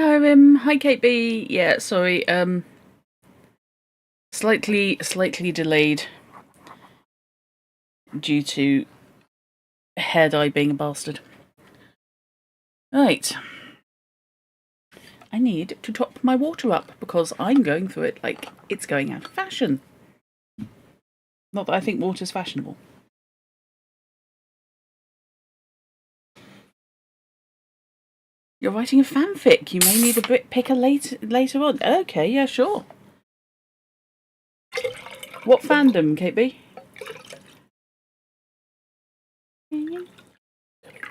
Hiram. Hi, Kate B. Yeah, sorry. Slightly delayed due to hair dye being a bastard. Right. I need to top my water up because I'm going through it like it's going out of fashion. Not that I think water's fashionable. You're writing a fanfic. You may need a bit picker later on. Okay, yeah, sure. What fandom, Kate B?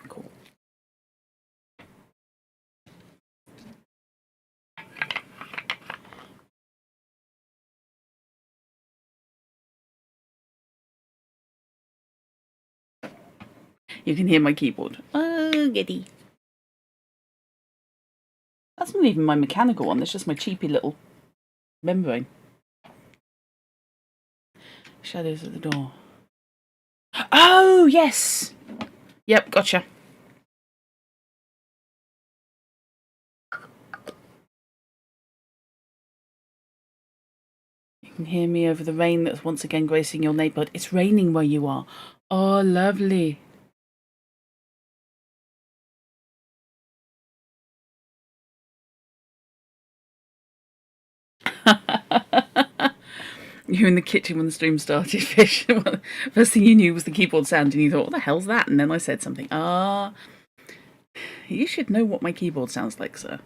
Cool. You can hear my keyboard. Oh, Eddy. That's not even my mechanical one. That's just my cheapy little membrane. Shadows at the door. Oh, yes! Yep, gotcha. You can hear me over the rain that's once again gracing your neighbourhood. It's raining where you are. Oh, lovely. You were in the kitchen when the stream started, Fish. First thing you knew was the keyboard sound, and you thought, what the hell's that? And then I said something. You should know what my keyboard sounds like, sir.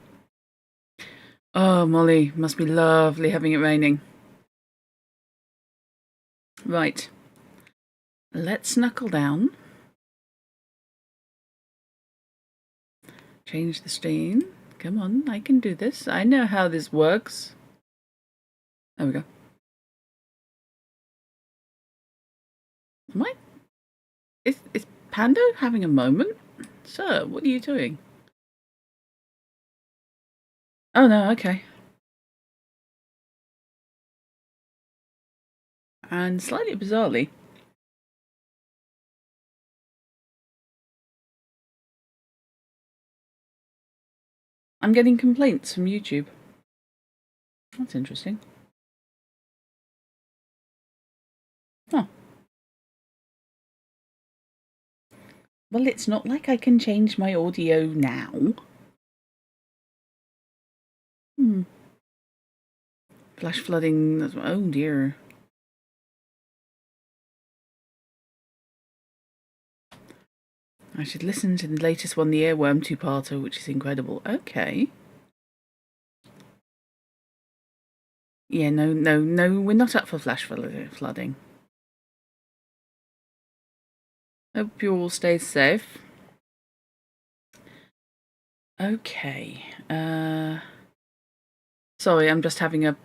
Oh, Molly, must be lovely having it raining. Right. Let's knuckle down. Change the stream. Come on, I can do this. I know how this works. There we go. Am I? Is Pando having a moment? Sir, what are you doing? Oh no, okay. And slightly bizarrely, I'm getting complaints from YouTube. That's interesting. Huh. Well, it's not like I can change my audio now. Flash flooding. Oh dear. I should listen to the latest one, the Earworm two-parter, which is incredible. Okay. Yeah, no, we're not up for flash flooding. Hope you all stay safe. Okay. Sorry, I'm just having a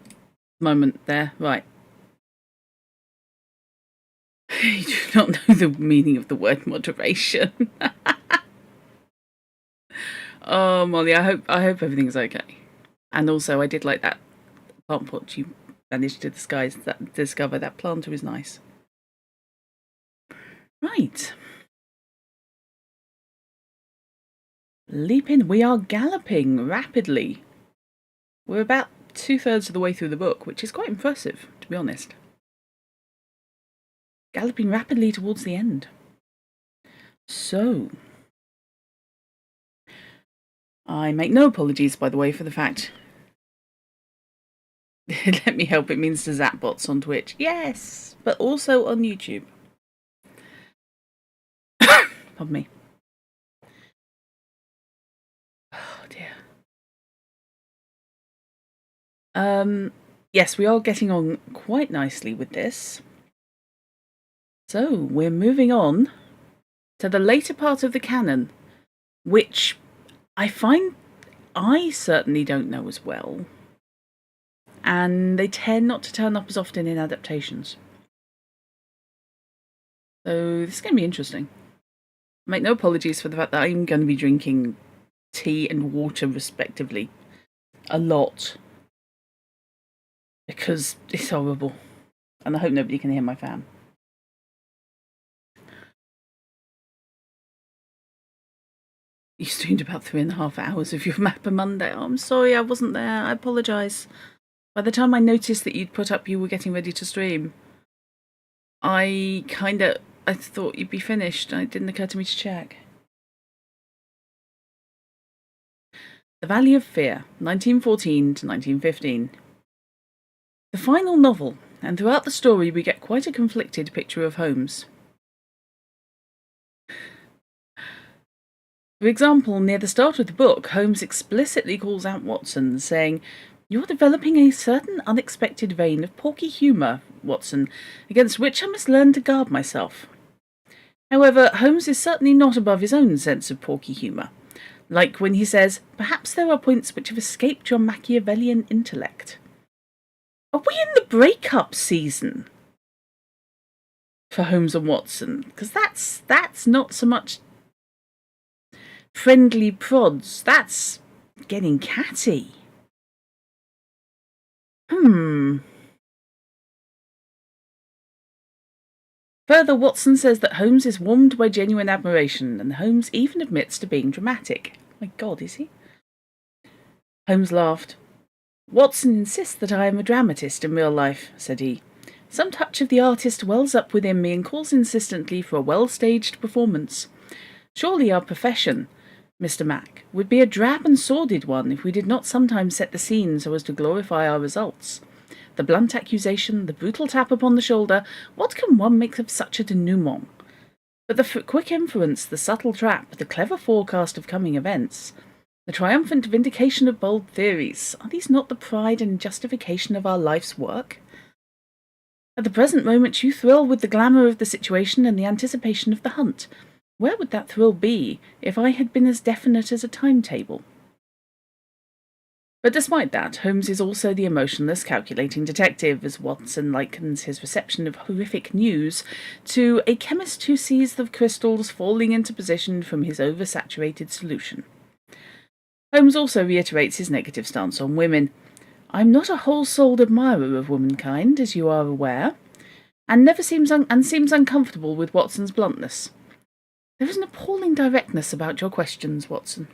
moment there. Right. You do not know the meaning of the word moderation. Oh, Molly, I hope everything's okay. And also, I did like that plant pot you managed to discover. That planter is nice. Right. Leap in. We are galloping rapidly. We're about 2/3 of the way through the book, which is quite impressive, to be honest. Galloping rapidly towards the end. So, I make no apologies, by the way, for the fact. Let me help, it means to zap bots on Twitch. Yes, but also on YouTube. Pardon me. Oh dear. Yes, we are getting on quite nicely with this. So, we're moving on to the later part of the canon, which I find I certainly don't know as well. And they tend not to turn up as often in adaptations. So this is going to be interesting. Make no apologies for the fact that I'm going to be drinking tea and water respectively a lot. Because it's horrible. And I hope nobody can hear my fan. You streamed about 3.5 hours of your map a Monday. Oh, I'm sorry, I wasn't there. I apologise. By the time I noticed that you'd put up you were getting ready to stream, I thought you'd be finished. It didn't occur to me to check. The Valley of Fear, 1914 to 1915. The final novel, and throughout the story we get quite a conflicted picture of Holmes. For example, near the start of the book, Holmes explicitly calls out Watson, saying, "You're developing a certain unexpected vein of porky humour, Watson, against which I must learn to guard myself." However, Holmes is certainly not above his own sense of porky humour, like when he says, "Perhaps there are points which have escaped your Machiavellian intellect." Are we in the breakup season for Holmes and Watson? Because that's not so much friendly prods. That's getting catty. Further, Watson says that Holmes is warmed by genuine admiration, and Holmes even admits to being dramatic. My God, is he? Holmes laughed. "Watson insists that I am a dramatist in real life," said he. "Some touch of the artist wells up within me and calls insistently for a well-staged performance. Surely our profession, Mr. Mac, would be a drab and sordid one if we did not sometimes set the scene so as to glorify our results. The blunt accusation, the brutal tap upon the shoulder, what can one make of such a denouement? But the quick inference, the subtle trap, the clever forecast of coming events, the triumphant vindication of bold theories, are these not the pride and justification of our life's work? At the present moment you thrill with the glamour of the situation and the anticipation of the hunt. Where would that thrill be if I had been as definite as a timetable?" But despite that, Holmes is also the emotionless, calculating detective, as Watson likens his reception of horrific news to a chemist who sees the crystals falling into position from his oversaturated solution. Holmes also reiterates his negative stance on women. "I'm not a whole-souled admirer of womankind, as you are aware, and seems uncomfortable with Watson's bluntness. There is an appalling directness about your questions, Watson."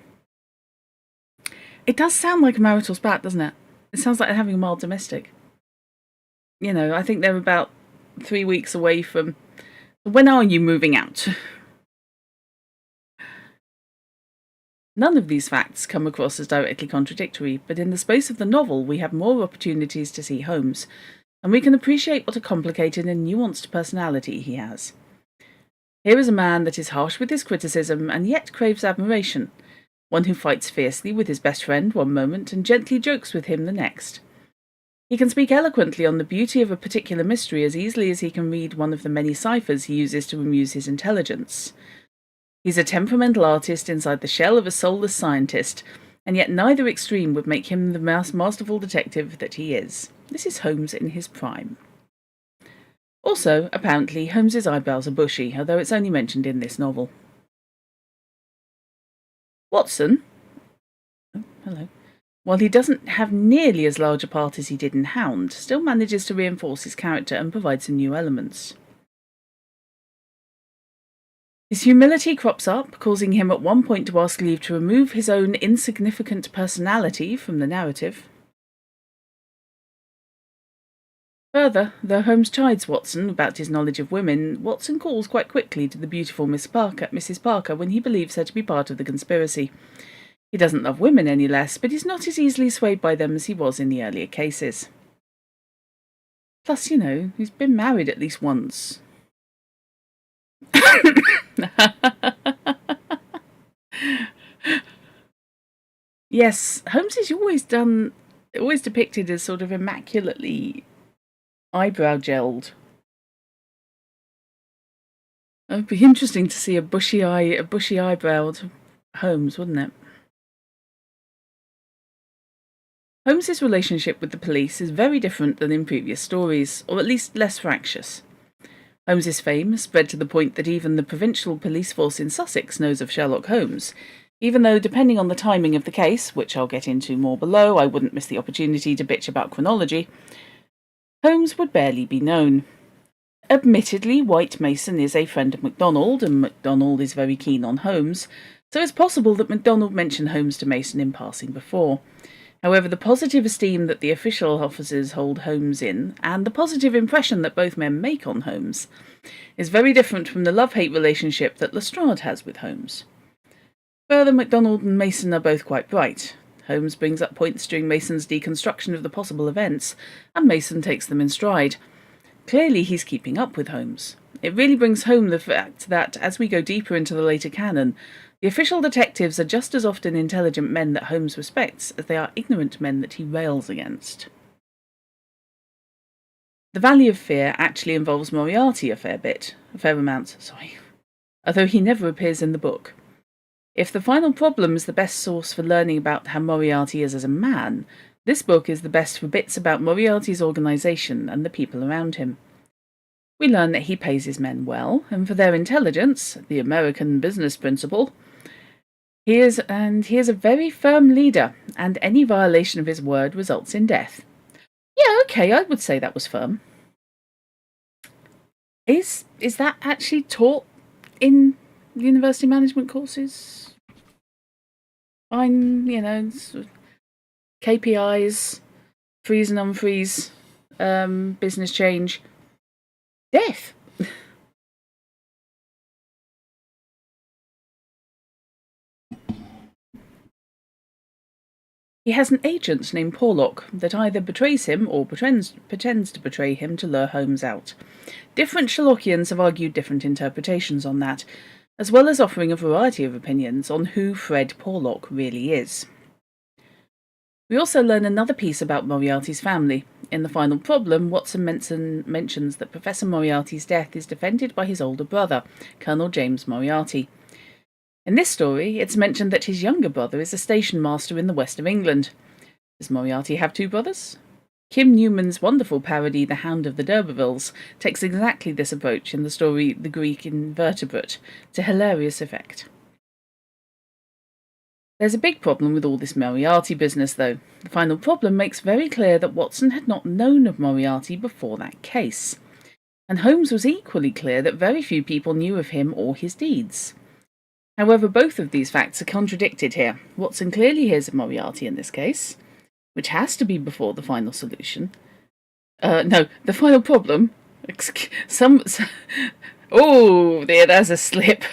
It does sound like a marital spat, doesn't it? It sounds like they're having a mild domestic. You know, I think they're about 3 weeks away from... When are you moving out? None of these facts come across as directly contradictory, but in the space of the novel we have more opportunities to see Holmes, and we can appreciate what a complicated and nuanced personality he has. Here is a man that is harsh with his criticism and yet craves admiration, one who fights fiercely with his best friend one moment and gently jokes with him the next. He can speak eloquently on the beauty of a particular mystery as easily as he can read one of the many ciphers he uses to amuse his intelligence. He's a temperamental artist inside the shell of a soulless scientist, and yet neither extreme would make him the masterful detective that he is. This is Holmes in his prime. Also, apparently, Holmes's eyebrows are bushy, although it's only mentioned in this novel. Watson, hello, while he doesn't have nearly as large a part as he did in Hound, still manages to reinforce his character and provide some new elements. His humility crops up, causing him at one point to ask leave to remove his own insignificant personality from the narrative. Further, though Holmes chides Watson about his knowledge of women, Watson calls quite quickly to the beautiful Mrs. Parker when he believes her to be part of the conspiracy. He doesn't love women any less, but he's not as easily swayed by them as he was in the earlier cases. Plus, you know, he's been married at least once. Yes, Holmes is always depicted as sort of immaculately eyebrow gelled. It would be interesting to see a bushy eyebrowed Holmes, wouldn't it? Holmes's relationship with the police is very different than in previous stories, or at least less fractious. Holmes's fame has spread to the point that even the provincial police force in Sussex knows of Sherlock Holmes, even though, depending on the timing of the case, which I'll get into more below, I wouldn't miss the opportunity to bitch about chronology, Holmes would barely be known. Admittedly, White Mason is a friend of MacDonald, and MacDonald is very keen on Holmes, so it's possible that MacDonald mentioned Holmes to Mason in passing before. However, the positive esteem that the official officers hold Holmes in, and the positive impression that both men make on Holmes, is very different from the love-hate relationship that Lestrade has with Holmes. Further, MacDonald and Mason are both quite bright. Holmes brings up points during Mason's deconstruction of the possible events, and Mason takes them in stride. Clearly he's keeping up with Holmes. It really brings home the fact that, as we go deeper into the later canon, the official detectives are just as often intelligent men that Holmes respects as they are ignorant men that he rails against. The Valley of Fear actually involves Moriarty a fair amount, although he never appears in the book. If the final problem is the best source for learning about how Moriarty is as a man, this book is the best for bits about Moriarty's organisation and the people around him. We learn that he pays his men well, and for their intelligence, the American business principle, he is a very firm leader, and any violation of his word results in death. Yeah, okay, I would say that was firm. Is that actually taught in university management courses? Fine, KPIs, freeze and unfreeze, business change, death. He has an agent named Porlock that either betrays him or pretends to betray him to lure Holmes out. Different Sherlockians have argued different interpretations on that, as well as offering a variety of opinions on who Fred Porlock really is. We also learn another piece about Moriarty's family. In the final problem, Watson mentions that Professor Moriarty's death is defended by his older brother, Colonel James Moriarty. In this story, it's mentioned that his younger brother is a station master in the west of England. Does Moriarty have two brothers? Kim Newman's wonderful parody, The Hound of the D'Urbervilles, takes exactly this approach in the story The Greek Invertebrate, to hilarious effect. There's a big problem with all this Moriarty business, though. The final problem makes very clear that Watson had not known of Moriarty before that case. And Holmes was equally clear that very few people knew of him or his deeds. However, both of these facts are contradicted here. Watson clearly hears of Moriarty in this case, which has to be before the final solution. No, the final problem. Oh, there's a slip.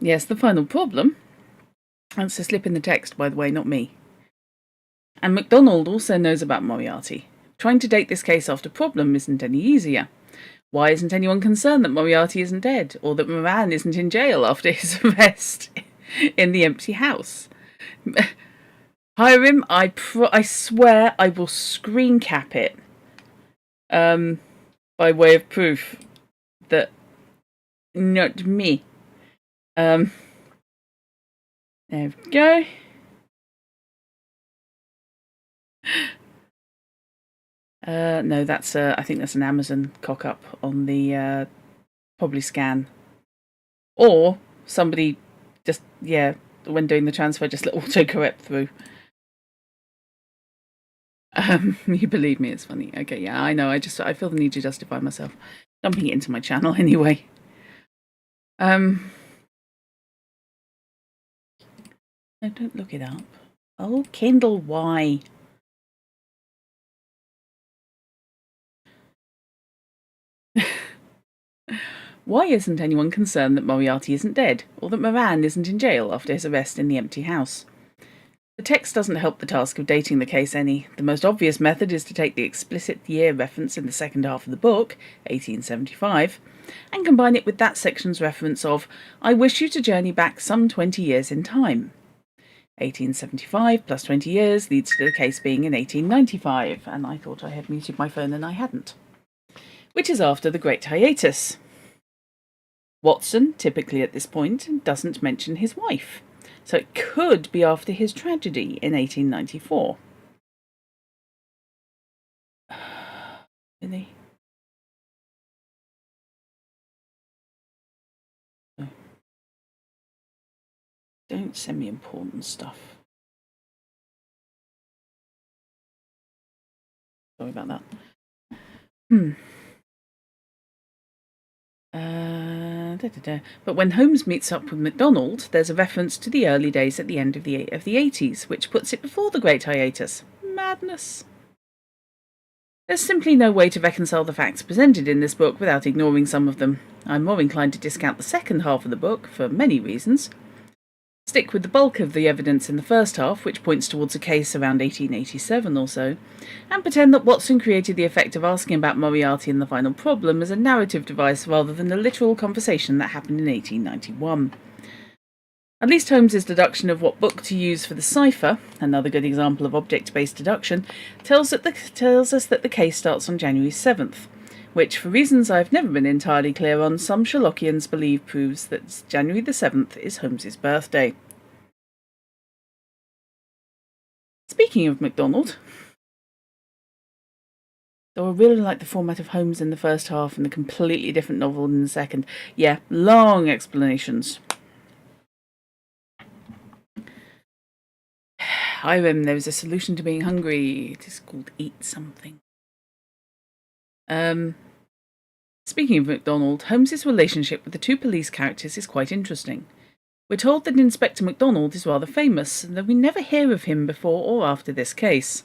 Yes, the final problem. That's a slip in the text, by the way, not me. And MacDonald also knows about Moriarty. Trying to date this case after problem isn't any easier. Why isn't anyone concerned that Moriarty isn't dead, or that Moran isn't in jail after his arrest in the empty house? Hiram, I swear I will screen cap it by way of proof that not me. There we go. No, that's I think that's an Amazon cock-up on the probably scan. Or somebody just, when doing the transfer, just let autocorrect through. You believe me, it's funny. Okay, yeah, I know, I feel the need to justify myself. Dumping it into my channel anyway. No, don't look it up. Oh, Kindle, why? Why isn't anyone concerned that Moriarty isn't dead, or that Moran isn't in jail after his arrest in the empty house? The text doesn't help the task of dating the case any. The most obvious method is to take the explicit year reference in the second half of the book, 1875, and combine it with that section's reference of, I wish you to journey back some 20 years in time. 1875 plus 20 years leads to the case being in 1895, and I thought I had muted my phone and I hadn't. Which is after the Great Hiatus. Watson, typically at this point, doesn't mention his wife, so it could be after his tragedy in 1894. Really? Oh. Don't send me important stuff. Sorry about that. But when Holmes meets up with MacDonald, there's a reference to the early days at the end of the 80s, which puts it before the Great Hiatus. Madness. There's simply no way to reconcile the facts presented in this book without ignoring some of them. I'm more inclined to discount the second half of the book, for many reasons. Stick with the bulk of the evidence in the first half, which points towards a case around 1887 or so, and pretend that Watson created the effect of asking about Moriarty and the final problem as a narrative device rather than a literal conversation that happened in 1891. At least Holmes's deduction of what book to use for the cipher, another good example of object-based deduction, tells us that the case starts on January 7th, which, for reasons I've never been entirely clear on, some Sherlockians believe proves that January the 7th is Holmes's birthday. Speaking of MacDonald, though I really like the format of Holmes in the first half and the completely different novel in the second. Yeah, long explanations. Hiram, there is a solution to being hungry. It is called eat something. Speaking of MacDonald, Holmes's relationship with the two police characters is quite interesting. We're told that Inspector MacDonald is rather famous, though we never hear of him before or after this case.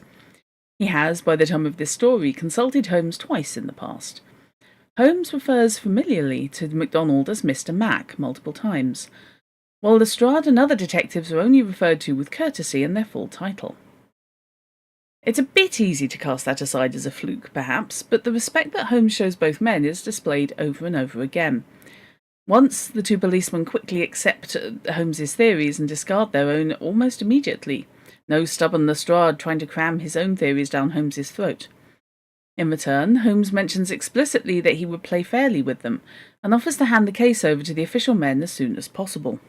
He has, by the time of this story, consulted Holmes twice in the past. Holmes refers familiarly to MacDonald as Mr. Mac multiple times, while Lestrade and other detectives are only referred to with courtesy in their full title. It's a bit easy to cast that aside as a fluke, perhaps, but the respect that Holmes shows both men is displayed over and over again. Once, the two policemen quickly accept Holmes's theories and discard their own almost immediately. No stubborn Lestrade trying to cram his own theories down Holmes's throat. In return, Holmes mentions explicitly that he would play fairly with them, and offers to hand the case over to the official men as soon as possible.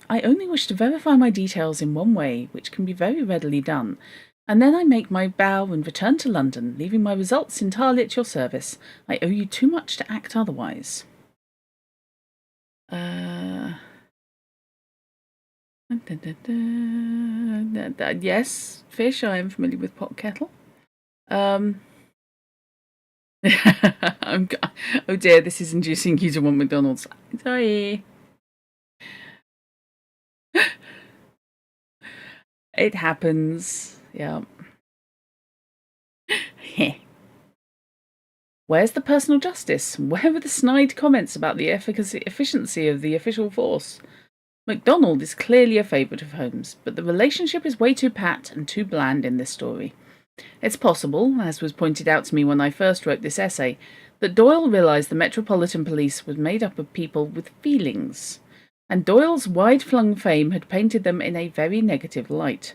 I only wish to verify my details in one way, which can be very readily done, and then I make my bow and return to London, leaving my results entirely at your service. I owe you too much to act otherwise. Yes, fish, I am familiar with pot kettle. Oh dear, this is inducing you to want McDonald's. Sorry. It happens, yeah. Where's the personal justice? Where were the snide comments about the efficiency of the official force? MacDonald is clearly a favourite of Holmes, but the relationship is way too pat and too bland in this story. It's possible, as was pointed out to me when I first wrote this essay, that Doyle realised the Metropolitan Police was made up of people with feelings, and Doyle's wide-flung fame had painted them in a very negative light,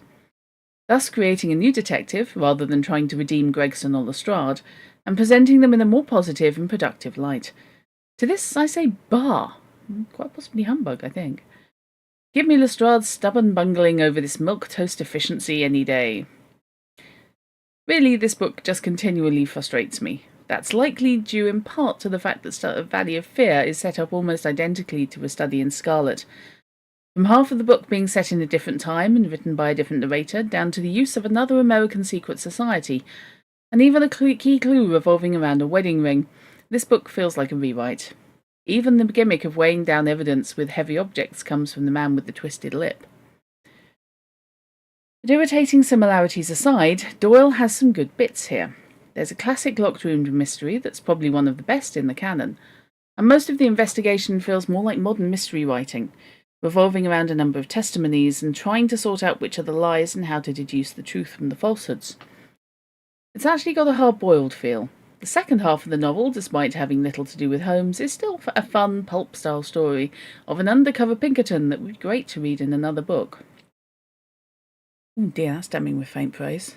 thus creating a new detective, rather than trying to redeem Gregson or Lestrade, and presenting them in a more positive and productive light. To this I say bah, quite possibly humbug, I think. Give me Lestrade's stubborn bungling over this milquetoast efficiency any day. Really, this book just continually frustrates me. That's likely due in part to the fact that Valley of Fear is set up almost identically to A Study in Scarlet. From half of the book being set in a different time and written by a different narrator, down to the use of another American secret society, and even a key clue revolving around a wedding ring, this book feels like a rewrite. Even the gimmick of weighing down evidence with heavy objects comes from the man with the twisted lip. But irritating similarities aside, Doyle has some good bits here. There's a classic locked room mystery that's probably one of the best in the canon, and most of the investigation feels more like modern mystery writing, revolving around a number of testimonies and trying to sort out which are the lies and how to deduce the truth from the falsehoods. It's actually got a hard-boiled feel. The second half of the novel, despite having little to do with Holmes, is still a fun, pulp-style story of an undercover Pinkerton that would be great to read in another book. Oh dear, that's damning with faint praise.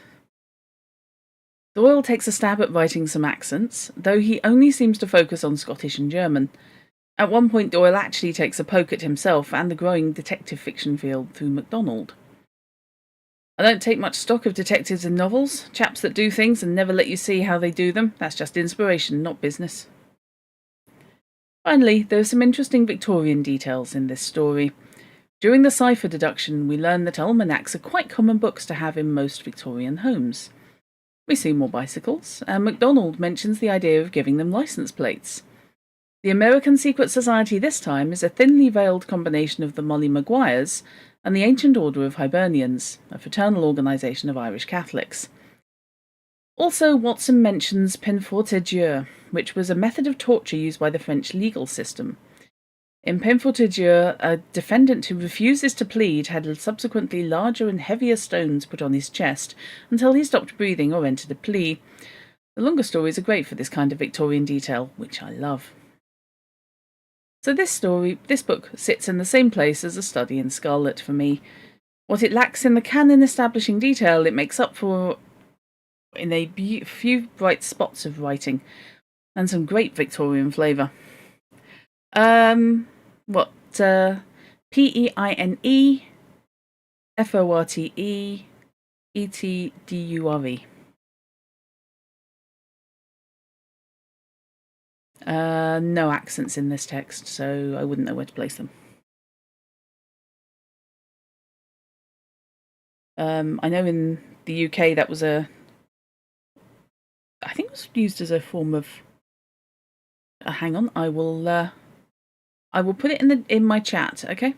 Doyle takes a stab at writing some accents, though he only seems to focus on Scottish and German. At one point, Doyle actually takes a poke at himself and the growing detective fiction field through MacDonald. I don't take much stock of detectives in novels, chaps that do things and never let you see how they do them. That's just inspiration, not business. Finally, there are some interesting Victorian details in this story. During the cipher deduction, we learn that almanacs are quite common books to have in most Victorian homes. We see more bicycles, and MacDonald mentions the idea of giving them license plates. The American Secret Society this time is a thinly veiled combination of the Molly Maguires and the Ancient Order of Hibernians, a fraternal organisation of Irish Catholics. Also, Watson mentions peine forte, which was a method of torture used by the French legal system. In peine forte, a defendant who refuses to plead had subsequently larger and heavier stones put on his chest until he stopped breathing or entered a plea. The longer stories are great for this kind of Victorian detail, which I love. So this book sits in the same place as A Study in Scarlet for me. What it lacks in the canon establishing detail, it makes up for in a few bright spots of writing and some great Victorian flavour. PEINE FORTE ETDURE. No accents in this text, so I wouldn't know where to place them. I know in the UK that was I think it was used as a form of. Hang on, I will put it in my chat. Okay,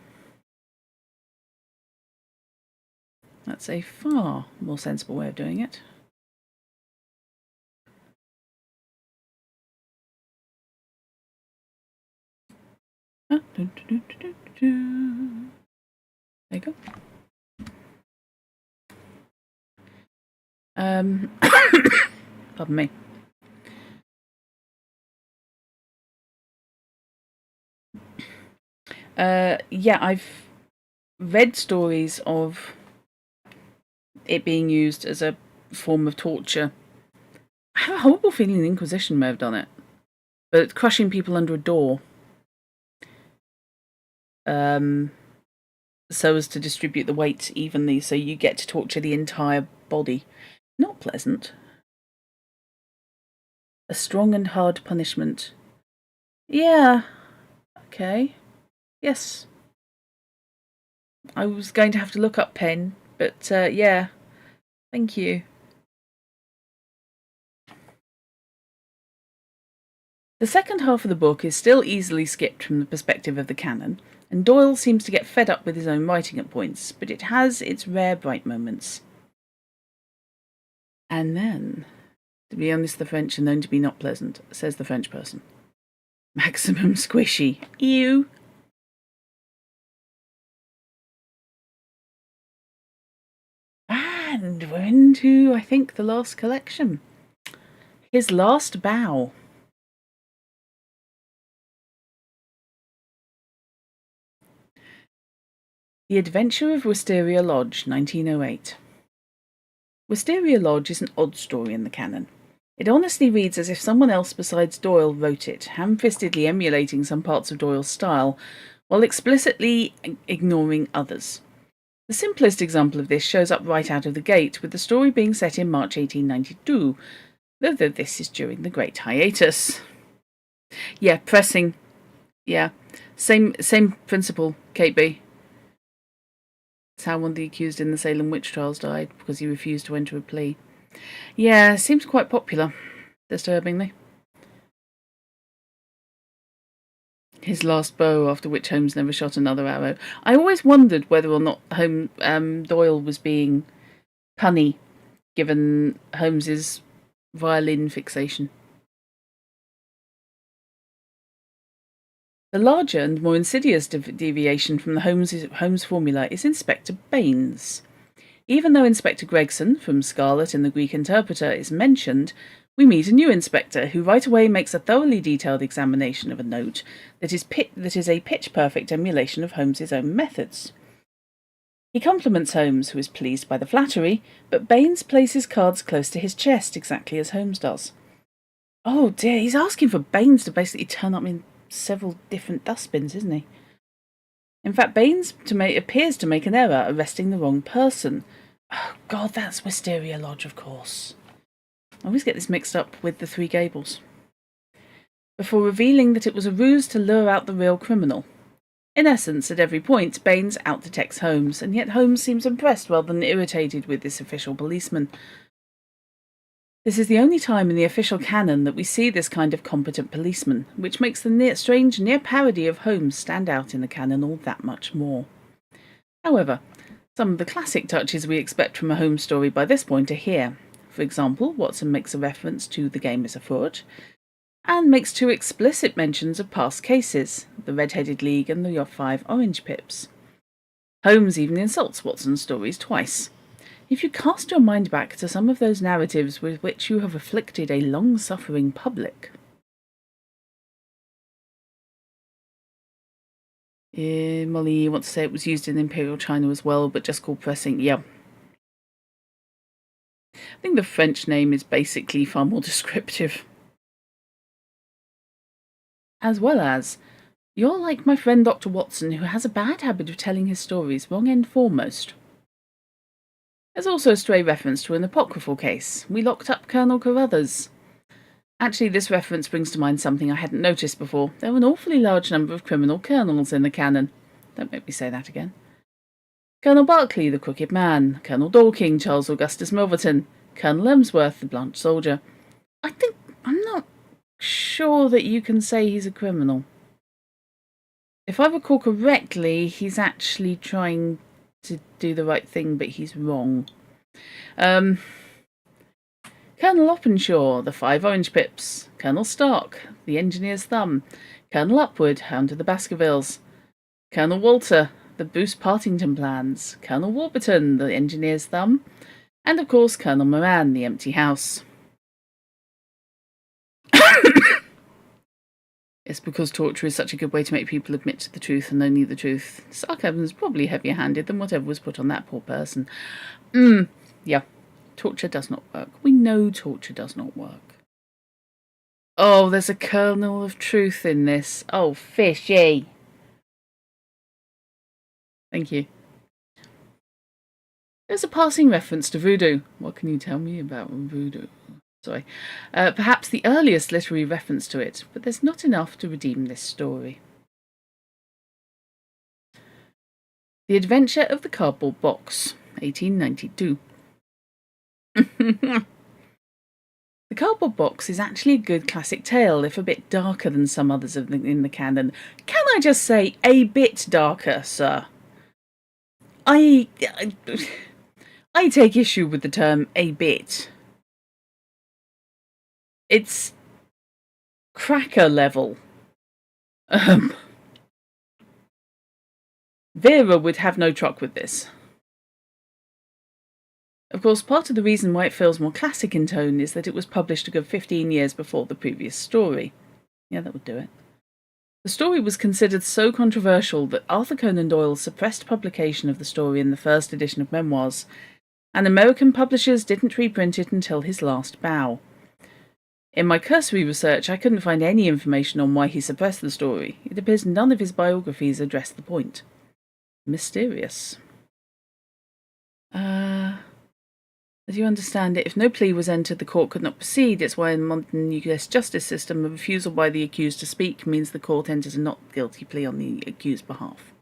that's a far more sensible way of doing it. There you go. Pardon me. Yeah, I've read stories of it being used as a form of torture. I have a horrible feeling the Inquisition may have done it, but crushing people under a door, so as to distribute the weight evenly, so you get to torture the entire body. Not pleasant. A strong and hard punishment. Yeah. Okay. Yes. I was going to have to look up pen, but yeah. Thank you. The second half of the book is still easily skipped from the perspective of the canon, and Doyle seems to get fed up with his own writing at points, but it has its rare bright moments. And then, to be honest, the French are known to be not pleasant, says the French person. Maximum squishy. Ew. And we're into, I think, the last collection. His Last Bow. The Adventure of Wisteria Lodge, 1908. Wisteria Lodge is an odd story in the canon. It honestly reads as if someone else besides Doyle wrote it, ham-fistedly emulating some parts of Doyle's style, while explicitly ignoring others. The simplest example of this shows up right out of the gate, with the story being set in March 1892, though this is during the Great Hiatus. Yeah, pressing. Yeah, same principle, Kate B. It's how one of the accused in the Salem witch trials died, because he refused to enter a plea. Yeah, seems quite popular, disturbingly. His last bow, after which Holmes never shot another arrow. I always wondered whether or not Doyle was being punny, given Holmes's violin fixation. The larger and more insidious deviation from the Holmes formula is Inspector Baines. Even though Inspector Gregson, from Scarlet in the Greek Interpreter, is mentioned, we meet a new inspector who right away makes a thoroughly detailed examination of a note that is a pitch-perfect emulation of Holmes's own methods. He compliments Holmes, who is pleased by the flattery, but Baines places cards close to his chest, exactly as Holmes does. Oh dear, he's asking for Baines to basically turn up in several different dustbins, isn't he? In fact, Baines appears to make an error, arresting the wrong person. Oh God, that's Wisteria Lodge, of course. I always get this mixed up with the Three Gables. Before revealing that it was a ruse to lure out the real criminal. In essence, at every point, Baines out-detects Holmes, and yet Holmes seems impressed rather than irritated with this official policeman. This is the only time in the official canon that we see this kind of competent policeman, which makes the strange near parody of Holmes stand out in the canon all that much more. However, some of the classic touches we expect from a Holmes story by this point are here. For example, Watson makes a reference to the game is afoot, and makes 2 explicit mentions of past cases, the Red-Headed League and the 5 Orange Pips. Holmes even insults Watson's stories twice. If you cast your mind back to some of those narratives with which you have afflicted a long-suffering public. Molly wants to say it was used in Imperial China as well, but just called pressing. Yeah. I think the French name is basically far more descriptive. As well as, you're like my friend Dr. Watson, who has a bad habit of telling his stories wrong end foremost. There's also a stray reference to an apocryphal case. We locked up Colonel Carruthers. Actually, this reference brings to mind something I hadn't noticed before. There are an awfully large number of criminal colonels in the canon. Don't make me say that again. Colonel Berkeley, the crooked man. Colonel Dorking, Charles Augustus Milverton. Colonel Emsworth, the blunt soldier. I'm not sure that you can say he's a criminal. If I recall correctly, he's actually trying to do the right thing, but he's wrong. Colonel Openshaw, the 5 Orange Pips. Colonel Stark, the Engineer's Thumb. Colonel Upward, Hound of the Baskervilles. Colonel Walter, the Bruce Partington Plans. Colonel Warburton, the Engineer's Thumb. And of course, Colonel Moran, the Empty House. It's because torture is such a good way to make people admit to the truth and only the truth. Sarcasm is probably heavier-handed than whatever was put on that poor person. Yeah. Torture does not work. We know torture does not work. Oh, there's a kernel of truth in this. Oh, fishy. Thank you. There's a passing reference to voodoo. What can you tell me about voodoo? Sorry. Perhaps the earliest literary reference to it, but there's not enough to redeem this story. The Adventure of the Cardboard Box, 1892. The Cardboard Box is actually a good classic tale, if a bit darker than some others in the canon. Can I just say, a bit darker, sir? I take issue with the term a bit. It's cracker level. Vera would have no truck with this. Of course, part of the reason why it feels more classic in tone is that it was published a good 15 years before the previous story. Yeah, that would do it. The story was considered so controversial that Arthur Conan Doyle suppressed publication of the story in the first edition of Memoirs, and American publishers didn't reprint it until his last bow. In my cursory research, I couldn't find any information on why he suppressed the story. It appears none of his biographies address the point. Mysterious. As you understand it, if no plea was entered, the court could not proceed. It's why in the modern US justice system, a refusal by the accused to speak means the court enters a not guilty plea on the accused's behalf.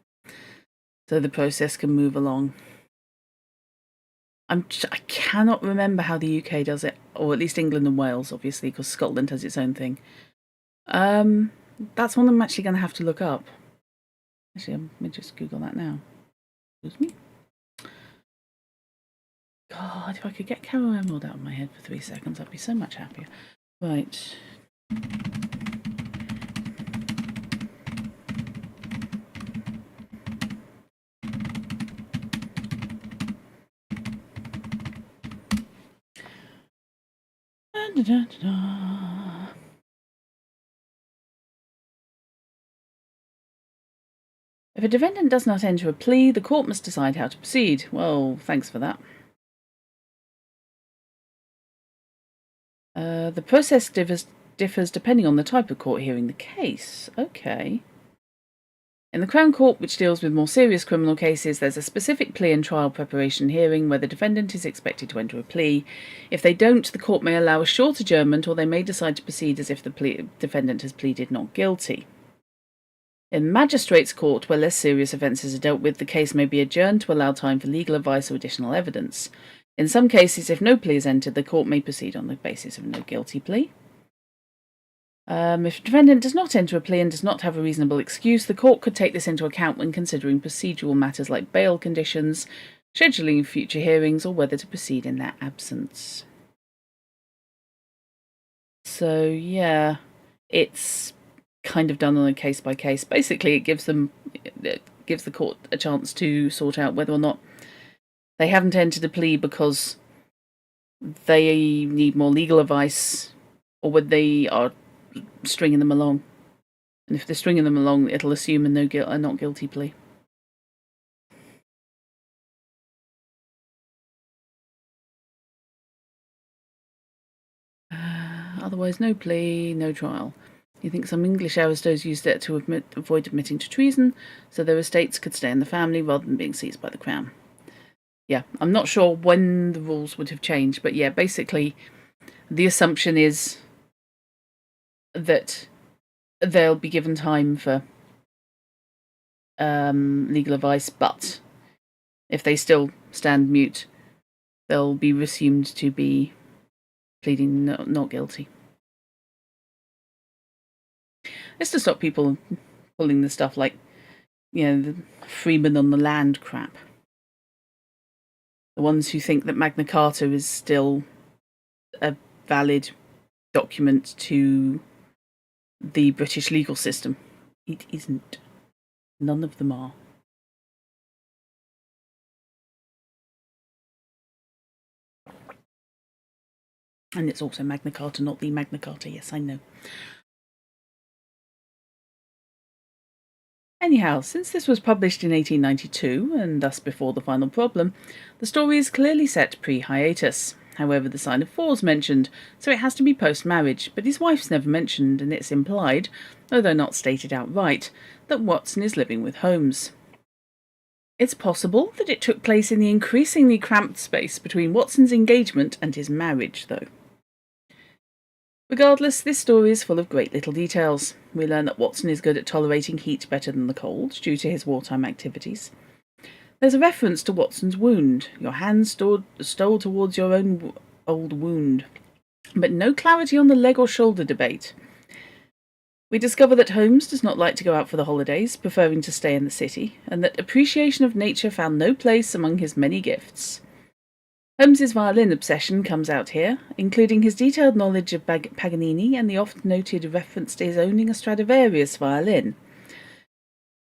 So the process can move along. I cannot remember how the UK does it, or at least England and Wales, obviously, because Scotland has its own thing. That's one I'm actually going to have to look up. Actually, let me just Google that now. Excuse me. God, if I could get Carol Emerald out of my head for 3 seconds, I'd be so much happier. Right. If a defendant does not enter a plea, the court must decide how to proceed. Well, thanks for that. The process differs depending on the type of court hearing the case. Okay. In the Crown Court, which deals with more serious criminal cases, there's a specific plea and trial preparation hearing where the defendant is expected to enter a plea. If they don't, the court may allow a short adjournment, or they may decide to proceed as if the defendant has pleaded not guilty. In Magistrates' Court, where less serious offences are dealt with, the case may be adjourned to allow time for legal advice or additional evidence. In some cases, if no plea is entered, the court may proceed on the basis of no guilty plea. If a defendant does not enter a plea and does not have a reasonable excuse, the court could take this into account when considering procedural matters like bail conditions, scheduling future hearings, or whether to proceed in their absence. So, yeah, it's kind of done on a case by case. Basically, it gives the court a chance to sort out whether or not they haven't entered a plea because they need more legal advice, or whether they are stringing them along. And if they're stringing them along, it'll assume a not guilty plea. Otherwise, no plea, no trial. You think some English aristos used it to avoid admitting to treason, so their estates could stay in the family rather than being seized by the crown. Yeah, I'm not sure when the rules would have changed, but yeah, basically, the assumption is that they'll be given time for legal advice, but if they still stand mute, they'll be assumed to be pleading not guilty. It's to stop people pulling the stuff like, the freeman on the land crap. The ones who think that Magna Carta is still a valid document to the British legal system. It isn't. None of them are. And it's also Magna Carta, not the Magna Carta. Yes, I know. Anyhow, since this was published in 1892, and thus before The Final Problem, the story is clearly set pre-hiatus. However, the sign of 4 is mentioned, so it has to be post-marriage, but his wife's never mentioned, and it's implied, although not stated outright, that Watson is living with Holmes. It's possible that it took place in the increasingly cramped space between Watson's engagement and his marriage, though. Regardless, this story is full of great little details. We learn that Watson is good at tolerating heat better than the cold, due to his wartime activities. There's a reference to Watson's wound, your hand stole towards your own old wound, but no clarity on the leg or shoulder debate. We discover that Holmes does not like to go out for the holidays, preferring to stay in the city, and that appreciation of nature found no place among his many gifts. Holmes's violin obsession comes out here, including his detailed knowledge of Paganini and the oft-noted reference to his owning a Stradivarius violin.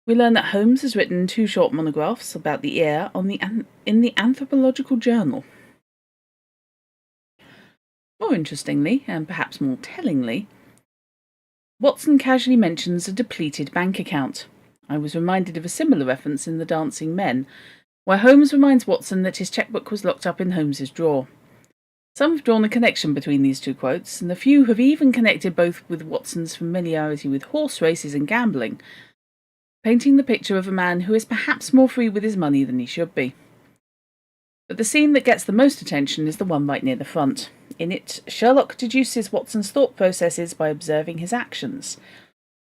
We learn that Holmes has written 2 short monographs about the ear in the Anthropological Journal. More interestingly, and perhaps more tellingly, Watson casually mentions a depleted bank account. I was reminded of a similar reference in The Dancing Men, where Holmes reminds Watson that his checkbook was locked up in Holmes's drawer. Some have drawn a connection between these 2 quotes, and a few have even connected both with Watson's familiarity with horse races and gambling, painting the picture of a man who is perhaps more free with his money than he should be. But the scene that gets the most attention is the one right near the front. In it, Sherlock deduces Watson's thought processes by observing his actions.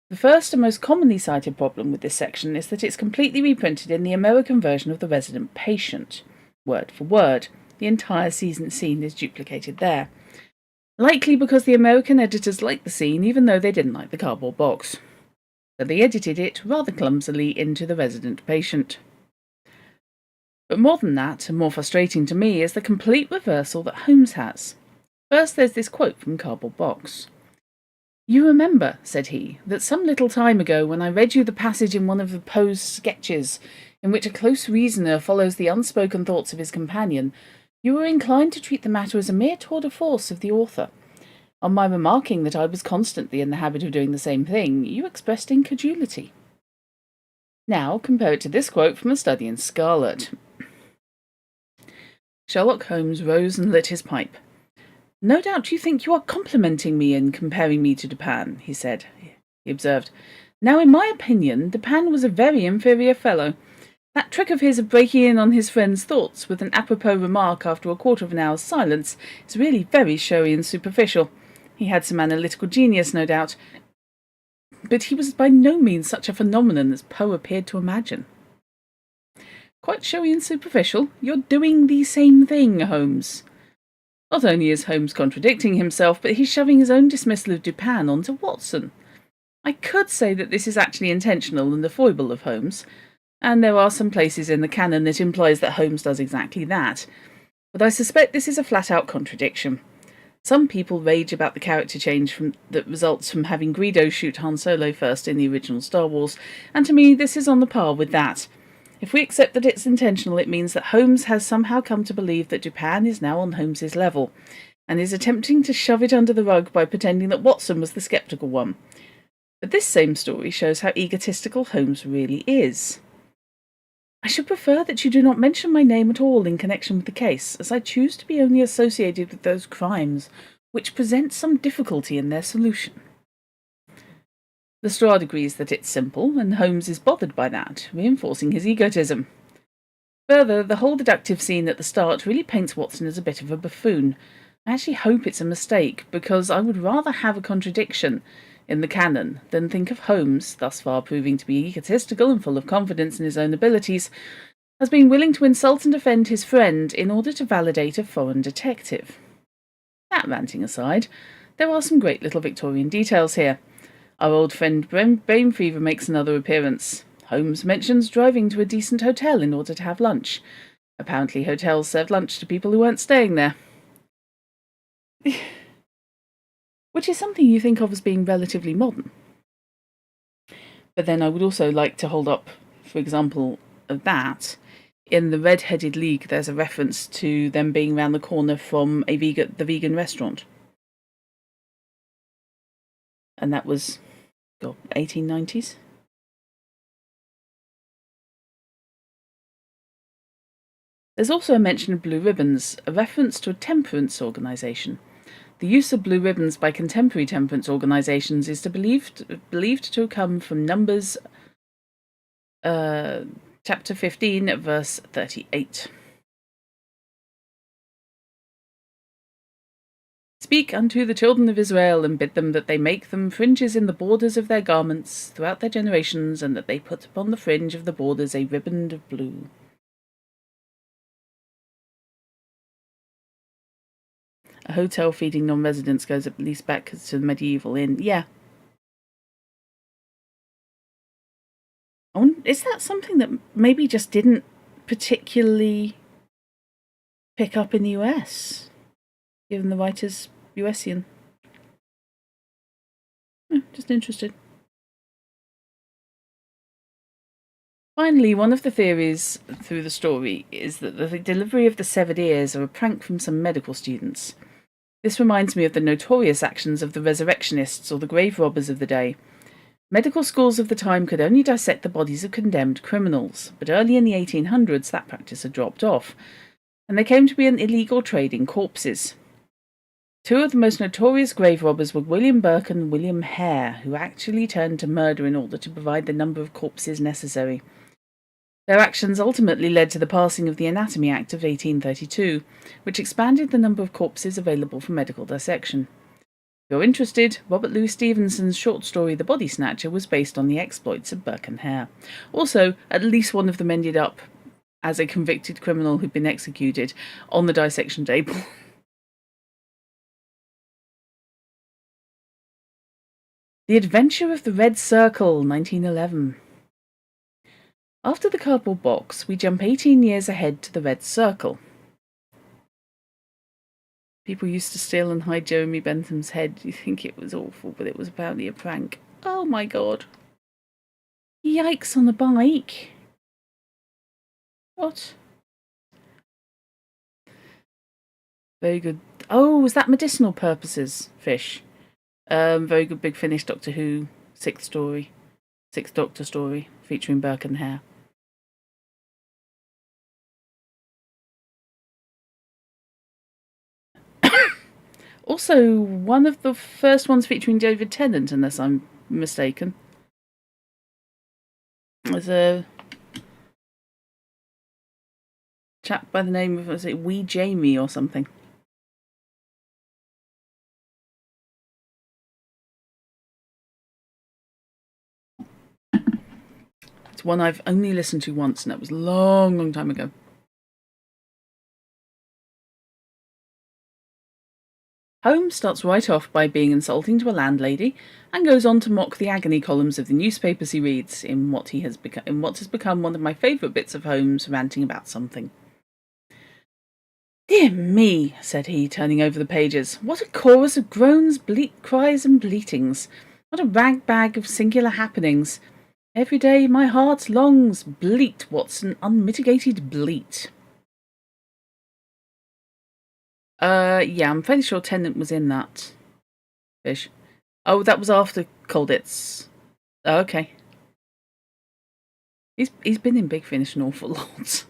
The first and most commonly cited problem with this section is that it's completely reprinted in the American version of The Resident Patient. Word for word, the entire scene is duplicated there. Likely because the American editors liked the scene even though they didn't like the cardboard box. So they edited it rather clumsily into The Resident Patient. But more than that, and more frustrating to me, is the complete reversal that Holmes has. First there's this quote from Cardboard Box. "You remember," said he, "that some little time ago when I read you the passage in one of the Poe's sketches, in which a close reasoner follows the unspoken thoughts of his companion, you were inclined to treat the matter as a mere tour de force of the author. On my remarking that I was constantly in the habit of doing the same thing, you expressed incredulity." Now compare it to this quote from A Study in Scarlet. Sherlock Holmes rose and lit his pipe. "No doubt you think you are complimenting me in comparing me to Dupin," he said. He observed, "Now, in my opinion, Dupin was a very inferior fellow. That trick of his of breaking in on his friend's thoughts with an apropos remark after a quarter of an hour's silence is really very showy and superficial. He had some analytical genius, no doubt, but he was by no means such a phenomenon as Poe appeared to imagine." Quite showy and superficial. You're doing the same thing, Holmes. Not only is Holmes contradicting himself, but he's shoving his own dismissal of Dupin onto Watson. I could say that this is actually intentional and a foible of Holmes, and there are some places in the canon that implies that Holmes does exactly that, but I suspect this is a flat-out contradiction. Some people rage about the character change that results from having Greedo shoot Han Solo first in the original Star Wars, and to me this is on the par with that. If we accept that it's intentional, it means that Holmes has somehow come to believe that Dupin is now on Holmes's level, and is attempting to shove it under the rug by pretending that Watson was the sceptical one. But this same story shows how egotistical Holmes really is. I should prefer that you do not mention my name at all in connection with the case, as I choose to be only associated with those crimes which present some difficulty in their solution. Lestrade agrees that it's simple, and Holmes is bothered by that, reinforcing his egotism. Further, the whole deductive scene at the start really paints Watson as a bit of a buffoon. I actually hope it's a mistake, because I would rather have a contradiction in the canon than think of Holmes, thus far proving to be egotistical and full of confidence in his own abilities, as being willing to insult and offend his friend in order to validate a foreign detective. That ranting aside, there are some great little Victorian details here. Our old friend Brain Fever makes another appearance. Holmes mentions driving to a decent hotel in order to have lunch. Apparently hotels served lunch to people who weren't staying there. Which is something you think of as being relatively modern. But then I would also like to hold up, for example, of that. In the Red-Headed League, there's a reference to them being round the corner from the vegan restaurant. And that was, 1890s? There's also a mention of blue ribbons, a reference to a temperance organisation. The use of blue ribbons by contemporary temperance organisations is believed to come from Numbers chapter 15, verse 38. Speak unto the children of Israel, and bid them that they make them fringes in the borders of their garments throughout their generations, and that they put upon the fringe of the borders a riband of blue. A hotel feeding non-residents goes at least back to the medieval inn. Yeah. Is that something that maybe just didn't particularly pick up in the US, given the writer's USian? Just interested. Finally, one of the theories through the story is that the delivery of the severed ears are a prank from some medical students. This reminds me of the notorious actions of the resurrectionists or the grave robbers of the day. Medical schools of the time could only dissect the bodies of condemned criminals, but early in the 1800s that practice had dropped off, and there came to be an illegal trade in corpses. Two of the most notorious grave robbers were William Burke and William Hare, who actually turned to murder in order to provide the number of corpses necessary. Their actions ultimately led to the passing of the Anatomy Act of 1832, which expanded the number of corpses available for medical dissection. If you're interested, Robert Louis Stevenson's short story The Body Snatcher was based on the exploits of Burke and Hare. Also, at least one of them ended up as a convicted criminal who'd been executed on the dissection table. The Adventure of the Red Circle, 1911. After the cardboard box, we jump 18 years ahead to the Red Circle. People used to steal and hide Jeremy Bentham's head. You think it was awful, but it was apparently a prank. Oh my god. Yikes on a bike. What? Very good. Oh, was that medicinal purposes fish? Very good Big Finish Doctor Who Sixth Doctor story featuring Burke and Hare. Also, one of the first ones featuring David Tennant, unless I'm mistaken. There's a chap by the name of, was it Wee Jamie or something? It's one I've only listened to once, and that was a long, long time ago. Holmes starts right off by being insulting to a landlady, and goes on to mock the agony columns of the newspapers he reads in what has become one of my favourite bits of Holmes ranting about something. "Dear me," said he, turning over the pages, "what a chorus of groans, bleat cries, and bleatings! What a rag-bag of singular happenings! Every day my heart longs, bleat, Watson, unmitigated bleat." Yeah, I'm fairly sure Tennant was in that. Fish. Oh, that was after Colditz. Oh, okay. He's been in Big Finish an awful lot.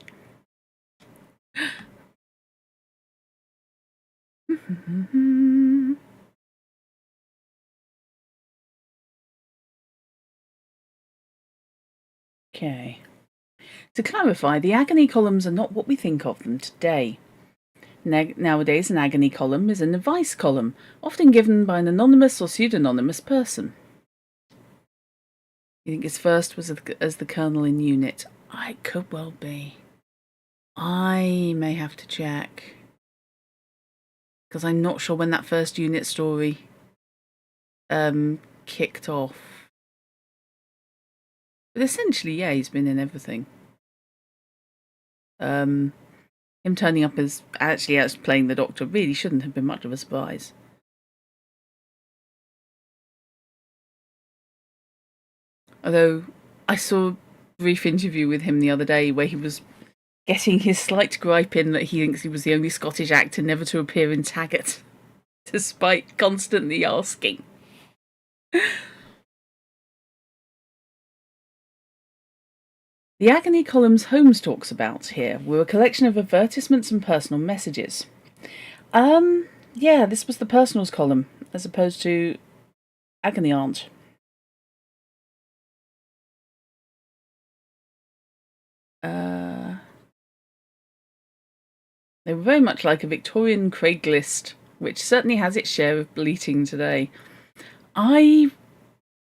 Okay. To clarify, the agony columns are not what we think of them today. Nowadays, an agony column is an advice column, often given by an anonymous or pseudonymous person. You think his first was as the colonel in unit? I could well be. I may have to check, because I'm not sure when that first unit story kicked off. But essentially, yeah, he's been in everything. Him turning up as playing the Doctor really shouldn't have been much of a surprise. Although I saw a brief interview with him the other day where he was getting his slight gripe in that he thinks he was the only Scottish actor never to appear in Taggart, despite constantly asking. The agony columns Holmes talks about here were a collection of advertisements and personal messages. Yeah, this was the personals column, as opposed to agony aunt. They were very much like a Victorian Craigslist, which certainly has its share of bleating today.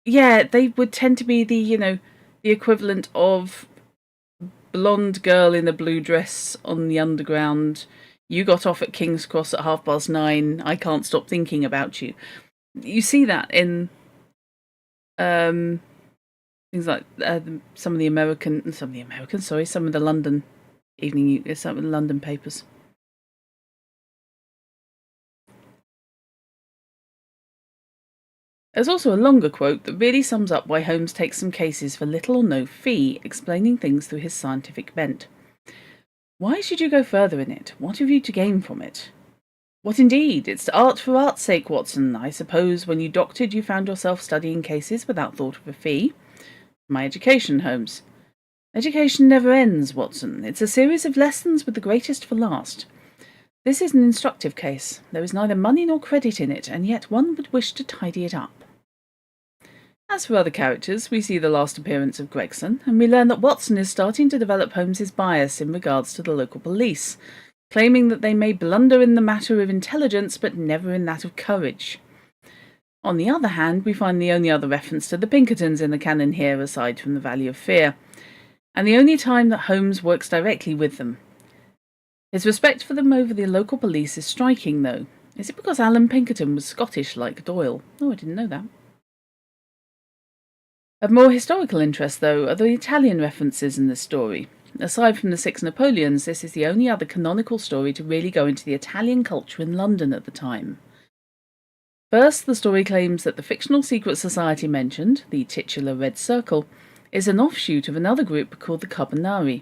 Yeah, they would tend to be the equivalent of blonde girl in a blue dress on the underground. You got off at King's Cross at 9:30. I can't stop thinking about you. You see that in things like some of the London some of the London papers. There's also a longer quote that really sums up why Holmes takes some cases for little or no fee, explaining things through his scientific bent. "Why should you go further in it? What have you to gain from it?" "What indeed? It's art for art's sake, Watson. I suppose when you doctored you found yourself studying cases without thought of a fee?" "My education, Holmes." "Education never ends, Watson. It's a series of lessons with the greatest for last. This is an instructive case. There is neither money nor credit in it, and yet one would wish to tidy it up." As for other characters, we see the last appearance of Gregson, and we learn that Watson is starting to develop Holmes's bias in regards to the local police, claiming that they may blunder in the matter of intelligence but never in that of courage. On the other hand, we find the only other reference to the Pinkertons in the canon here, aside from the Valley of Fear, and the only time that Holmes works directly with them. His respect for them over the local police is striking, though. Is it because Alan Pinkerton was Scottish like Doyle? Oh, I didn't know that. Of more historical interest, though, are the Italian references in this story. Aside from the Six Napoleons, this is the only other canonical story to really go into the Italian culture in London at the time. First, the story claims that the fictional secret society mentioned, the titular Red Circle, is an offshoot of another group called the Carbonari.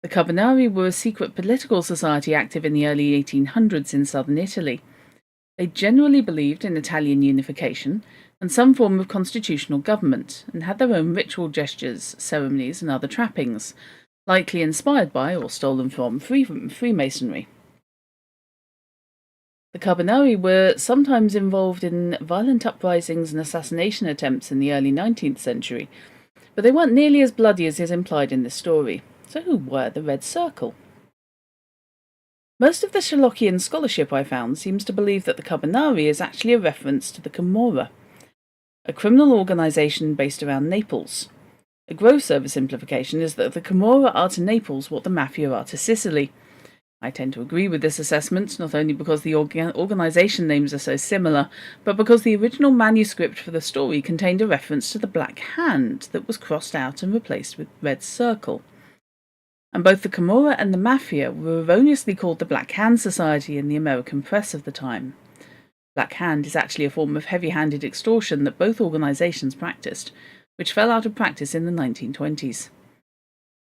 The Carbonari were a secret political society active in the early 1800s in southern Italy. They generally believed in Italian unification and some form of constitutional government, and had their own ritual gestures, ceremonies, and other trappings, likely inspired by or stolen from Freemasonry. The Carbonari were sometimes involved in violent uprisings and assassination attempts in the early 19th century, but they weren't nearly as bloody as is implied in this story. So who were the Red Circle? Most of the Sherlockian scholarship I found seems to believe that the Carbonari is actually a reference to the Camorra, a criminal organisation based around Naples. The gross oversimplification is that the Camorra are to Naples what the Mafia are to Sicily. I tend to agree with this assessment, not only because the organisation names are so similar, but because the original manuscript for the story contained a reference to the Black Hand that was crossed out and replaced with Red Circle. And both the Camorra and the Mafia were erroneously called the Black Hand Society in the American press of the time. Black Hand is actually a form of heavy-handed extortion that both organisations practiced, which fell out of practice in the 1920s.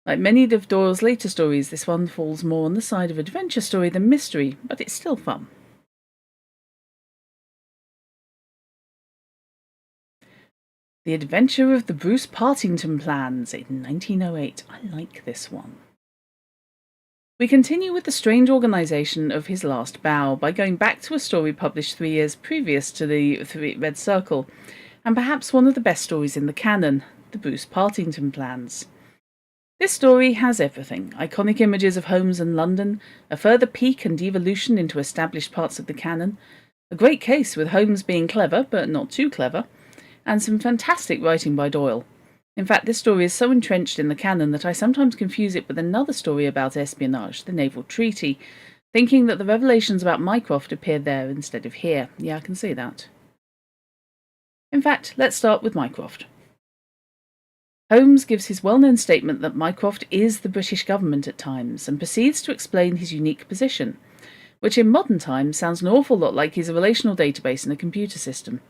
Like many of Doyle's later stories, this one falls more on the side of adventure story than mystery, but it's still fun. The Adventure of the Bruce Partington Plans in 1908. I like this one. We continue with the strange organisation of his last bow by going back to a story published 3 years previous to the Red Circle, and perhaps one of the best stories in the canon, the Bruce Partington Plans. This story has everything: iconic images of Holmes and London, a further peek and evolution into established parts of the canon, a great case with Holmes being clever but not too clever, and some fantastic writing by Doyle. In fact, this story is so entrenched in the canon that I sometimes confuse it with another story about espionage, the Naval Treaty, thinking that the revelations about Mycroft appeared there instead of here. Yeah, I can see that. In fact, let's start with Mycroft. Holmes gives his well-known statement that Mycroft is the British government at times, and proceeds to explain his unique position, which in modern times sounds an awful lot like he's a relational database in a computer system.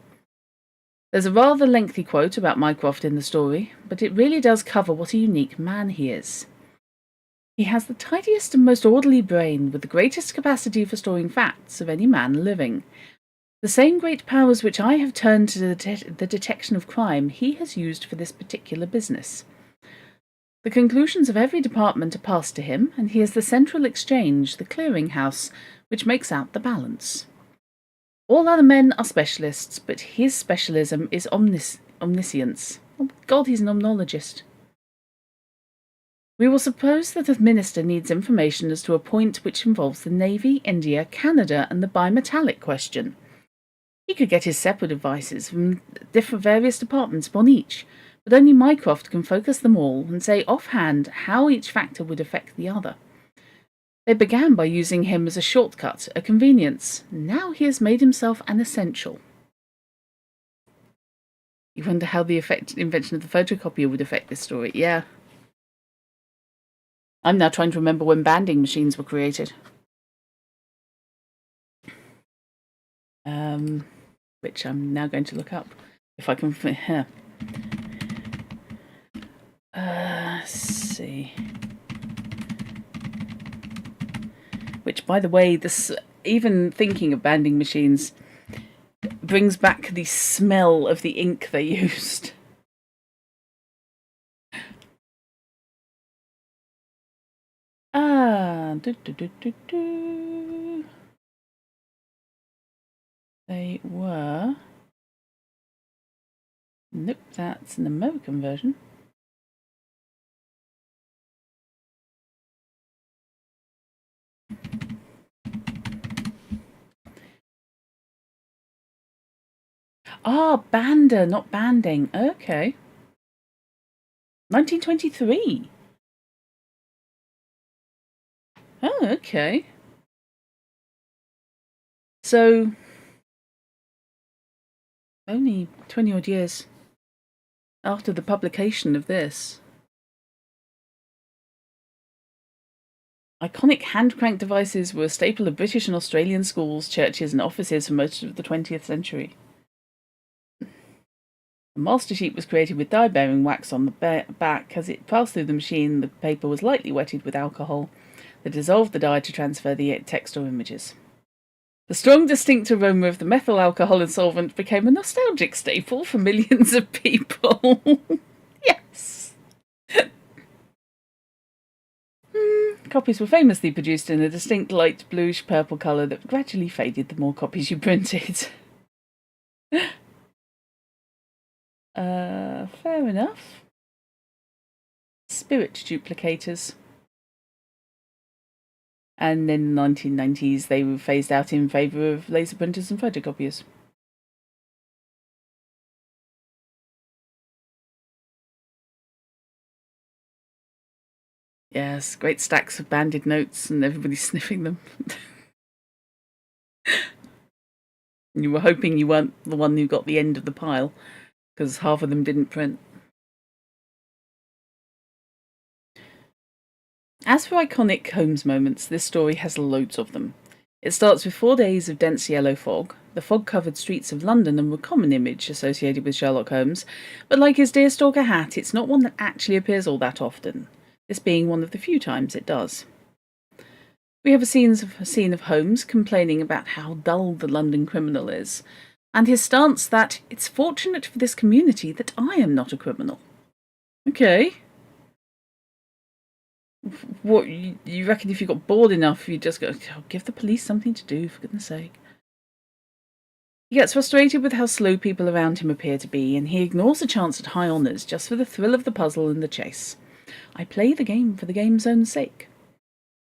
There's a rather lengthy quote about Mycroft in the story, but it really does cover what a unique man he is. He has the tidiest and most orderly brain, with the greatest capacity for storing facts of any man living. The same great powers which I have turned to the detection of crime he has used for this particular business. The conclusions of every department are passed to him, and he is the central exchange, the clearing house, which makes out the balance. All other men are specialists, but his specialism is omniscience. Oh God, he's an omnologist. We will suppose that a minister needs information as to a point which involves the Navy, India, Canada, and the bimetallic question. He could get his separate advices from various departments upon each, but only Mycroft can focus them all and say offhand how each factor would affect the other. They began by using him as a shortcut, a convenience. Now he has made himself an essential. You wonder how the invention of the photocopier would affect this story. Yeah. I'm now trying to remember when banding machines were created. Which I'm now going to look up, if I can. Here. Let's see. Which, by the way, even thinking of banding machines brings back the smell of the ink they used. They were... Nope, that's an American version. Bander, not banding. Okay. 1923. Oh, okay. So, only 20-odd years after the publication of this. Iconic hand-crank devices were a staple of British and Australian schools, churches, and offices for most of the 20th century. The master sheet was created with dye-bearing wax on the back. As it passed through the machine, the paper was lightly wetted with alcohol that dissolved the dye to transfer the text or images. The strong, distinct aroma of the methyl alcohol and solvent became a nostalgic staple for millions of people. Yes! Copies were famously produced in a distinct light bluish-purple colour that gradually faded the more copies you printed. Fair enough. Spirit duplicators. And in the 1990s, they were phased out in favour of laser printers and photocopiers. Yes, great stacks of banded notes and everybody sniffing them. You were hoping you weren't the one who got the end of the pile, because half of them didn't print. As for iconic Holmes moments, this story has loads of them. It starts with 4 days of dense yellow fog. The fog-covered streets of London are a common image associated with Sherlock Holmes, but like his deerstalker hat, it's not one that actually appears all that often, this being one of the few times it does. We have a scene of Holmes complaining about how dull the London criminal is, and his stance that it's fortunate for this community that I am not a criminal. Okay. What, you reckon if you got bored enough, you'd just go, oh, give the police something to do, for goodness sake. He gets frustrated with how slow people around him appear to be, and he ignores a chance at high honours just for the thrill of the puzzle and the chase. I play the game for the game's own sake.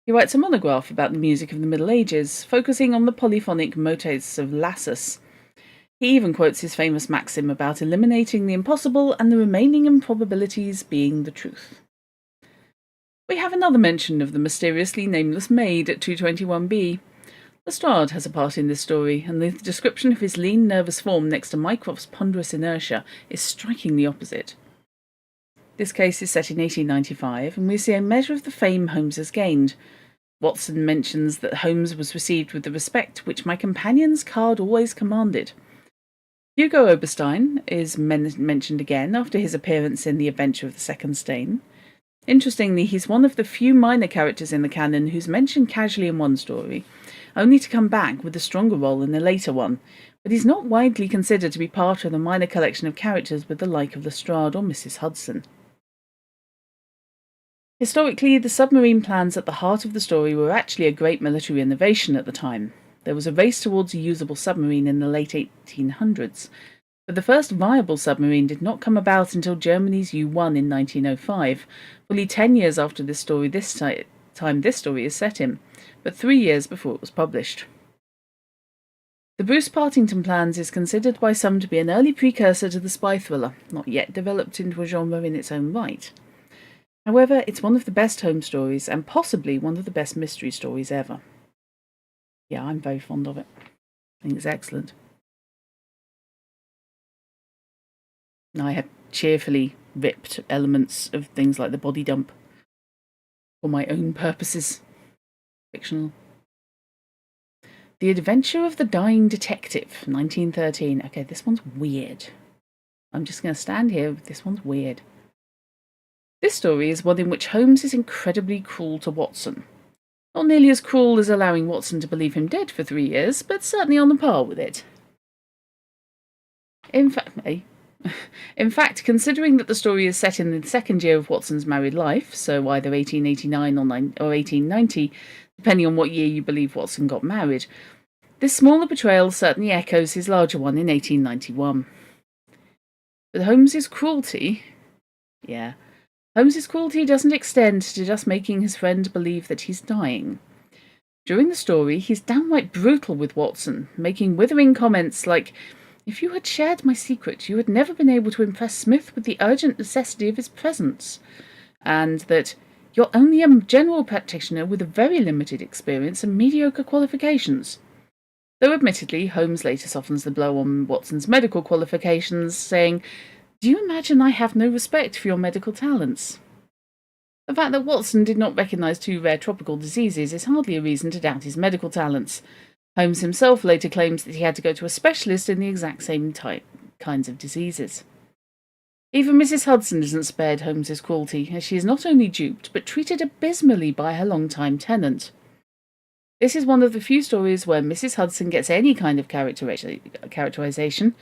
He writes a monograph about the music of the Middle Ages, focusing on the polyphonic motes of Lassus. He even quotes his famous maxim about eliminating the impossible and the remaining improbabilities being the truth. We have another mention of the mysteriously nameless maid at 221B. Lestrade has a part in this story, and the description of his lean, nervous form next to Mycroft's ponderous inertia is strikingly opposite. This case is set in 1895, and we see a measure of the fame Holmes has gained. Watson mentions that Holmes was received with the respect which my companion's card always commanded. Hugo Oberstein is mentioned again after his appearance in The Adventure of the Second Stain. Interestingly, he's one of the few minor characters in the canon who's mentioned casually in one story, only to come back with a stronger role in a later one, but he's not widely considered to be part of the minor collection of characters with the like of Lestrade or Mrs. Hudson. Historically, the submarine plans at the heart of the story were actually a great military innovation at the time. There was a race towards a usable submarine in the late 1800s, but the first viable submarine did not come about until Germany's U-1 in 1905, fully 10 years after this story this story is set in, but 3 years before it was published. The Bruce Partington plans is considered by some to be an early precursor to the spy thriller, not yet developed into a genre in its own right. However, it's one of the best Holmes stories, and possibly one of the best mystery stories ever. Yeah, I'm very fond of it. I think it's excellent. I have cheerfully ripped elements of things like the body dump for my own purposes. Fictional. The Adventure of the Dying Detective, 1913. Okay, this one's weird. I'm just going to stand here. This one's weird. This story is one in which Holmes is incredibly cruel to Watson. Not nearly as cruel as allowing Watson to believe him dead for 3 years, but certainly on the par with it. In fact, considering that the story is set in the second year of Watson's married life, so either 1889 or 1890, depending on what year you believe Watson got married, this smaller portrayal certainly echoes his larger one in 1891. But Holmes's cruelty doesn't extend to just making his friend believe that he's dying. During the story, he's downright brutal with Watson, making withering comments like, "If you had shared my secret, you had never been able to impress Smith with the urgent necessity of his presence," and that "you're only a general practitioner with a very limited experience and mediocre qualifications." Though admittedly, Holmes later softens the blow on Watson's medical qualifications, saying, "Do you imagine I have no respect for your medical talents?" The fact that Watson did not recognise 2 rare tropical diseases is hardly a reason to doubt his medical talents. Holmes himself later claims that he had to go to a specialist in the exact same kinds of diseases. Even Mrs. Hudson isn't spared Holmes's cruelty, as she is not only duped, but treated abysmally by her long-time tenant. This is one of the few stories where Mrs. Hudson gets any kind of characterization,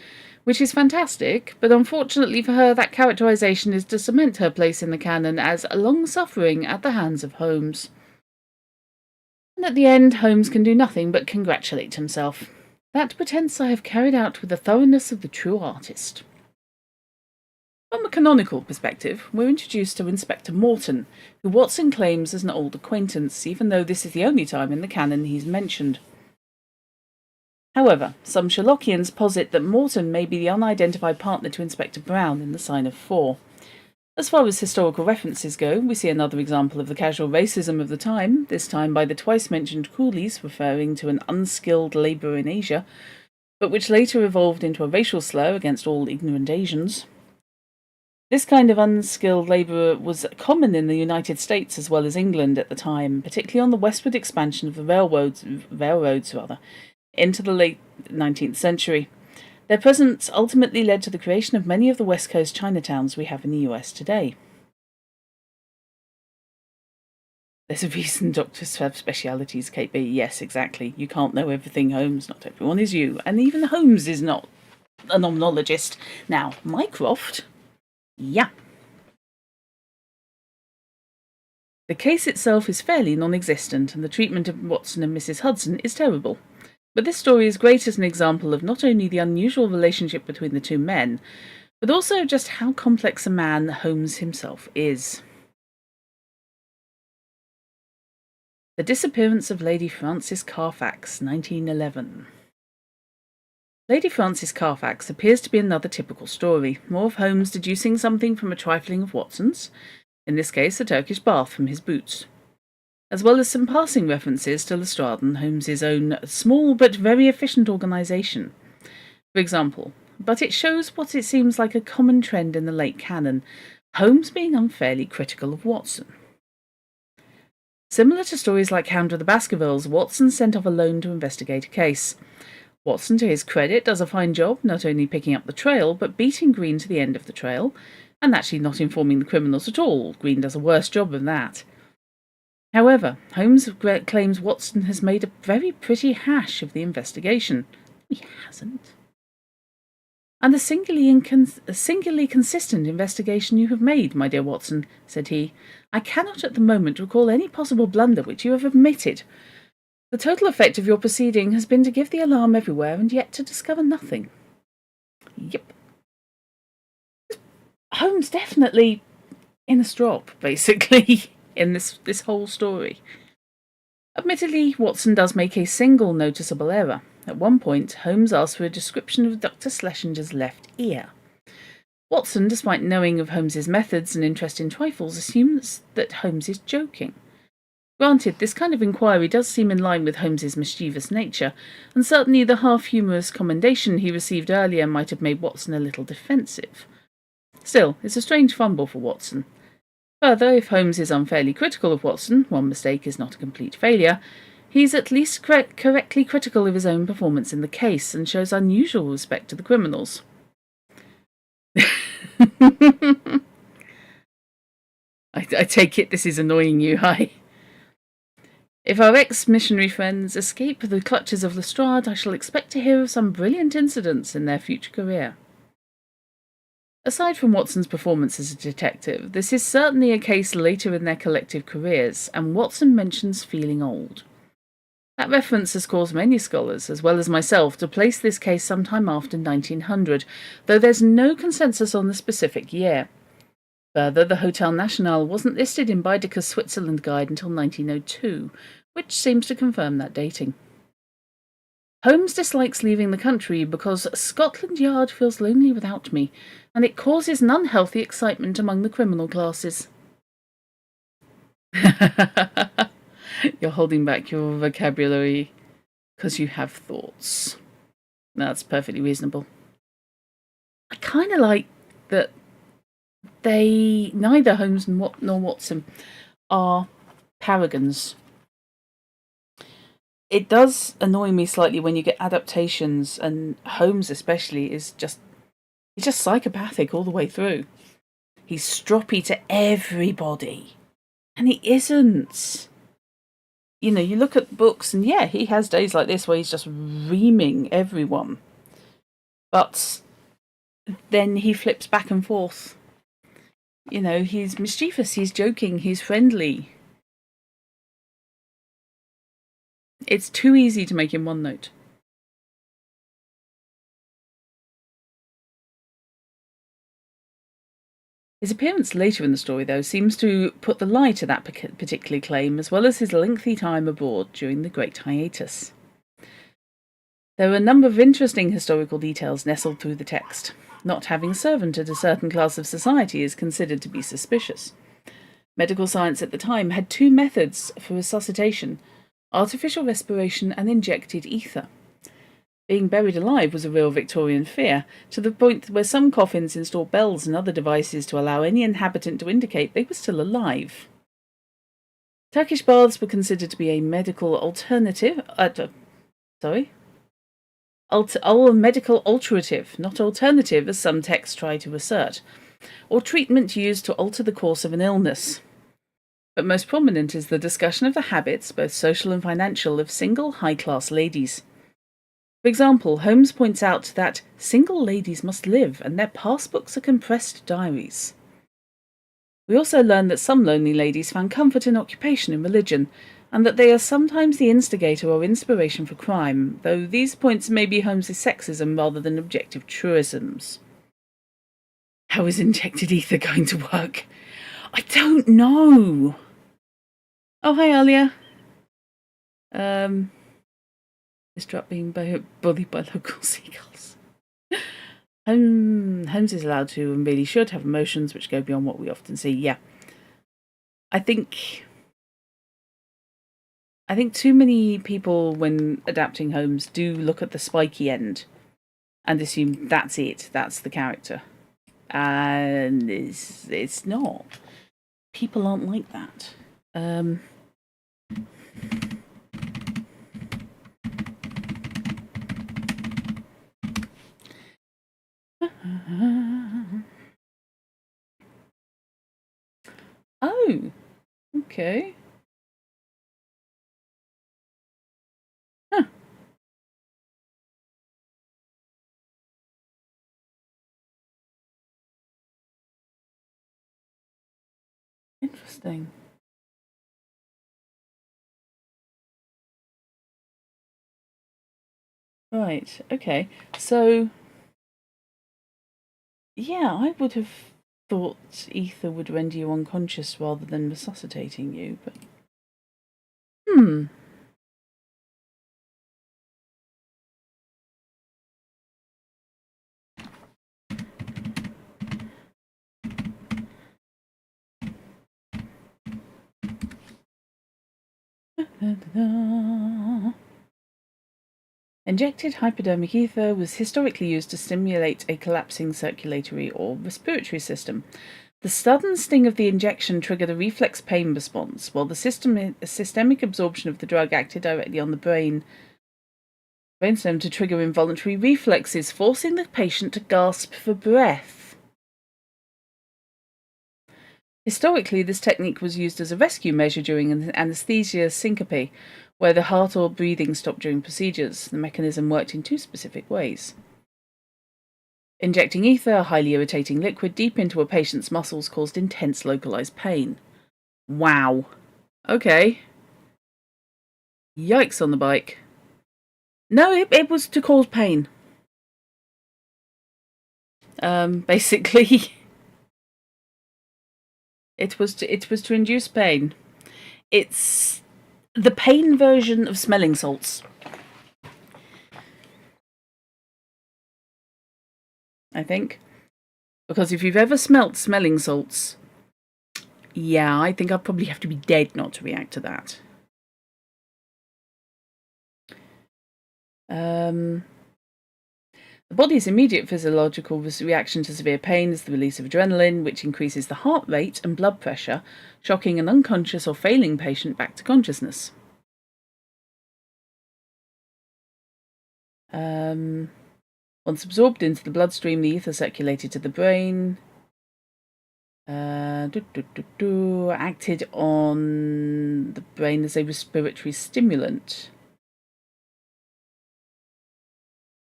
which is fantastic, but unfortunately for her, that characterization is to cement her place in the canon as long-suffering at the hands of Holmes. And at the end, Holmes can do nothing but congratulate himself. That pretense I have carried out with the thoroughness of the true artist. From a canonical perspective, we're introduced to Inspector Morton, who Watson claims as an old acquaintance, even though this is the only time in the canon he's mentioned. However, some Sherlockians posit that Morton may be the unidentified partner to Inspector Brown in The Sign of 4. As far as historical references go, we see another example of the casual racism of the time, this time by the twice-mentioned coolies, referring to an unskilled labourer in Asia, but which later evolved into a racial slur against all ignorant Asians. This kind of unskilled labourer was common in the United States as well as England at the time, particularly on the westward expansion of the railroads into the late 19th century. Their presence ultimately led to the creation of many of the West Coast Chinatowns we have in the US today. There's a reason doctors have specialities, Kate B. Yes, exactly. You can't know everything, Holmes. Not everyone is you. And even Holmes is not a nominologist. Now, Mycroft... yeah. The case itself is fairly non-existent, and the treatment of Watson and Mrs. Hudson is terrible. But this story is great as an example of not only the unusual relationship between the two men, but also just how complex a man Holmes himself is. The Disappearance of Lady Frances Carfax, 1911. Lady Frances Carfax appears to be another typical story, more of Holmes deducing something from a trifling of Watson's, in this case a Turkish bath from his boots, as well as some passing references to Lestrade and Holmes's own small but very efficient organisation. For example, but it shows what it seems like a common trend in the late canon, Holmes being unfairly critical of Watson. Similar to stories like Hound of the Baskervilles, Watson sent off alone to investigate a case. Watson, to his credit, does a fine job, not only picking up the trail, but beating Green to the end of the trail, and actually not informing the criminals at all. Green does a worse job of that. However, Holmes claims Watson has made a very pretty hash of the investigation. He hasn't. "And a singularly consistent investigation you have made, my dear Watson," said he. "I cannot at the moment recall any possible blunder which you have omitted. The total effect of your proceeding has been to give the alarm everywhere and yet to discover nothing." Yep. Holmes definitely in a strop, basically, in this whole story. Admittedly, Watson does make a single noticeable error. At one point, Holmes asks for a description of Dr. Schlesinger's left ear. Watson, despite knowing of Holmes's methods and interest in trifles, assumes that Holmes is joking. Granted, this kind of inquiry does seem in line with Holmes's mischievous nature, and certainly the half-humorous commendation he received earlier might have made Watson a little defensive. Still, it's a strange fumble for Watson. Further, if Holmes is unfairly critical of Watson, one mistake is not a complete failure, he's at least correctly critical of his own performance in the case and shows unusual respect to the criminals. I take it this is annoying you, hi. "If our ex-missionary friends escape the clutches of Lestrade, I shall expect to hear of some brilliant incidents in their future career." Aside from Watson's performance as a detective, this is certainly a case later in their collective careers, and Watson mentions feeling old. That reference has caused many scholars, as well as myself, to place this case sometime after 1900, though there's no consensus on the specific year. Further, the Hotel National wasn't listed in Baedeker's Switzerland Guide until 1902, which seems to confirm that dating. Holmes dislikes leaving the country because Scotland Yard feels lonely without me, and it causes an unhealthy excitement among the criminal classes. You're holding back your vocabulary because you have thoughts. That's perfectly reasonable. I kind of like that neither Holmes nor Watson are paragons. It does annoy me slightly when you get adaptations, and Holmes especially he's just psychopathic all the way through. He's stroppy to everybody, and he isn't. You know, you look at books, and yeah, he has days like this where he's just reaming everyone. But then he flips back and forth. You know, he's mischievous, he's joking, he's friendly. It's too easy to make him one note. His appearance later in the story, though, seems to put the lie to that particular claim, as well as his lengthy time abroad during the Great Hiatus. There are a number of interesting historical details nestled through the text. Not having a servant at a certain class of society is considered to be suspicious. Medical science at the time had two methods for resuscitation: artificial respiration and injected ether. Being buried alive was a real Victorian fear, to the point where some coffins installed bells and other devices to allow any inhabitant to indicate they were still alive. Turkish baths were considered to be a medical alternative. Medical alterative, not alternative, as some texts try to assert, or treatment used to alter the course of an illness. But most prominent is the discussion of the habits, both social and financial, of single high-class ladies. For example, Holmes points out that single ladies must live, and their passbooks are compressed diaries. We also learn that some lonely ladies found comfort in occupation and religion, and that they are sometimes the instigator or inspiration for crime, though these points may be Holmes's sexism rather than objective truisms. How is injected ether going to work? I don't know. Oh, hi, Alia. Distraught being bullied by local seagulls. Holmes is allowed to and really should have emotions which go beyond what we often see. Yeah. I think too many people, when adapting Holmes, do look at the spiky end and assume that's it, that's the character. And it's not. People aren't like that. Oh, okay. Huh. Interesting. Right, okay. So, yeah, I would have thought ether would render you unconscious rather than resuscitating you, but... Injected hypodermic ether was historically used to stimulate a collapsing circulatory or respiratory system. The sudden sting of the injection triggered a reflex pain response, while the systemic absorption of the drug acted directly on the brainstem to trigger involuntary reflexes, forcing the patient to gasp for breath. Historically, this technique was used as a rescue measure during an anesthesia syncope, where the heart or breathing stopped during procedures. The mechanism worked in two specific ways. Injecting ether, a highly irritating liquid, deep into a patient's muscles caused intense localized pain. Wow. Okay. Yikes on the bike. No, it was to cause pain. Basically, it was to induce pain. It's the pain version of smelling salts. I think. Because if you've ever smelt smelling salts, yeah, I think I'd probably have to be dead not to react to that. The body's immediate physiological reaction to severe pain is the release of adrenaline, which increases the heart rate and blood pressure, shocking an unconscious or failing patient back to consciousness. Once absorbed into the bloodstream, the ether circulated to the brain. Acted on the brain as a respiratory stimulant.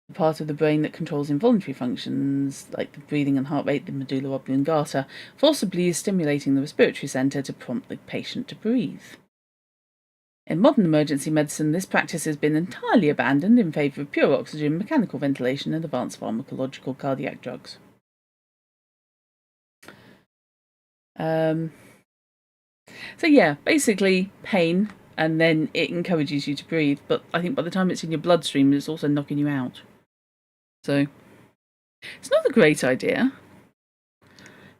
The part of the brain that controls involuntary functions, like the breathing and heart rate, the medulla oblongata, forcibly is stimulating the respiratory center to prompt the patient to breathe. In modern emergency medicine, this practice has been entirely abandoned in favour of pure oxygen, mechanical ventilation, and advanced pharmacological cardiac drugs. So yeah, basically pain, and then it encourages you to breathe, but I think by the time it's in your bloodstream, it's also knocking you out. So, It's not a great idea.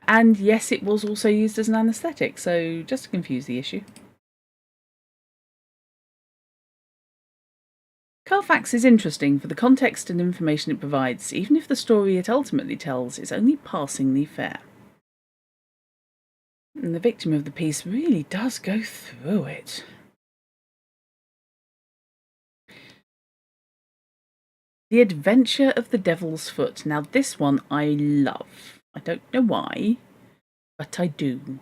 And yes, it was also used as an anaesthetic, so just to confuse the issue. Carfax is interesting for the context and information it provides, even if the story it ultimately tells is only passingly fair. And the victim of the piece really does go through it. The Adventure of the Devil's Foot. Now this one I love. I don't know why, but I do.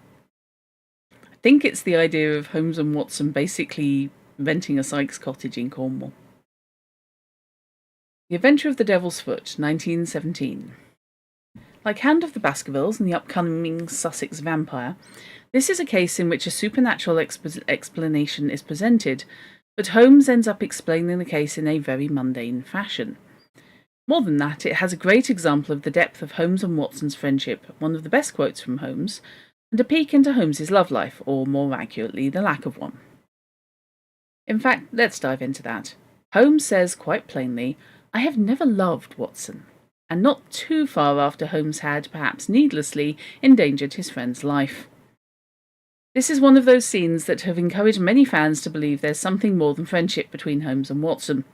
I think it's the idea of Holmes and Watson basically renting a Sykes cottage in Cornwall. The Adventure of the Devil's Foot, 1917. Like Hound of the Baskervilles and the upcoming Sussex Vampire, this is a case in which a supernatural explanation is presented, but Holmes ends up explaining the case in a very mundane fashion. More than that, it has a great example of the depth of Holmes and Watson's friendship, one of the best quotes from Holmes, and a peek into Holmes's love life, or more accurately, the lack of one. In fact, let's dive into that. Holmes says quite plainly, "I have never loved Watson," and not too far after Holmes had, perhaps needlessly, endangered his friend's life. This is one of those scenes that have encouraged many fans to believe there's something more than friendship between Holmes and Watson.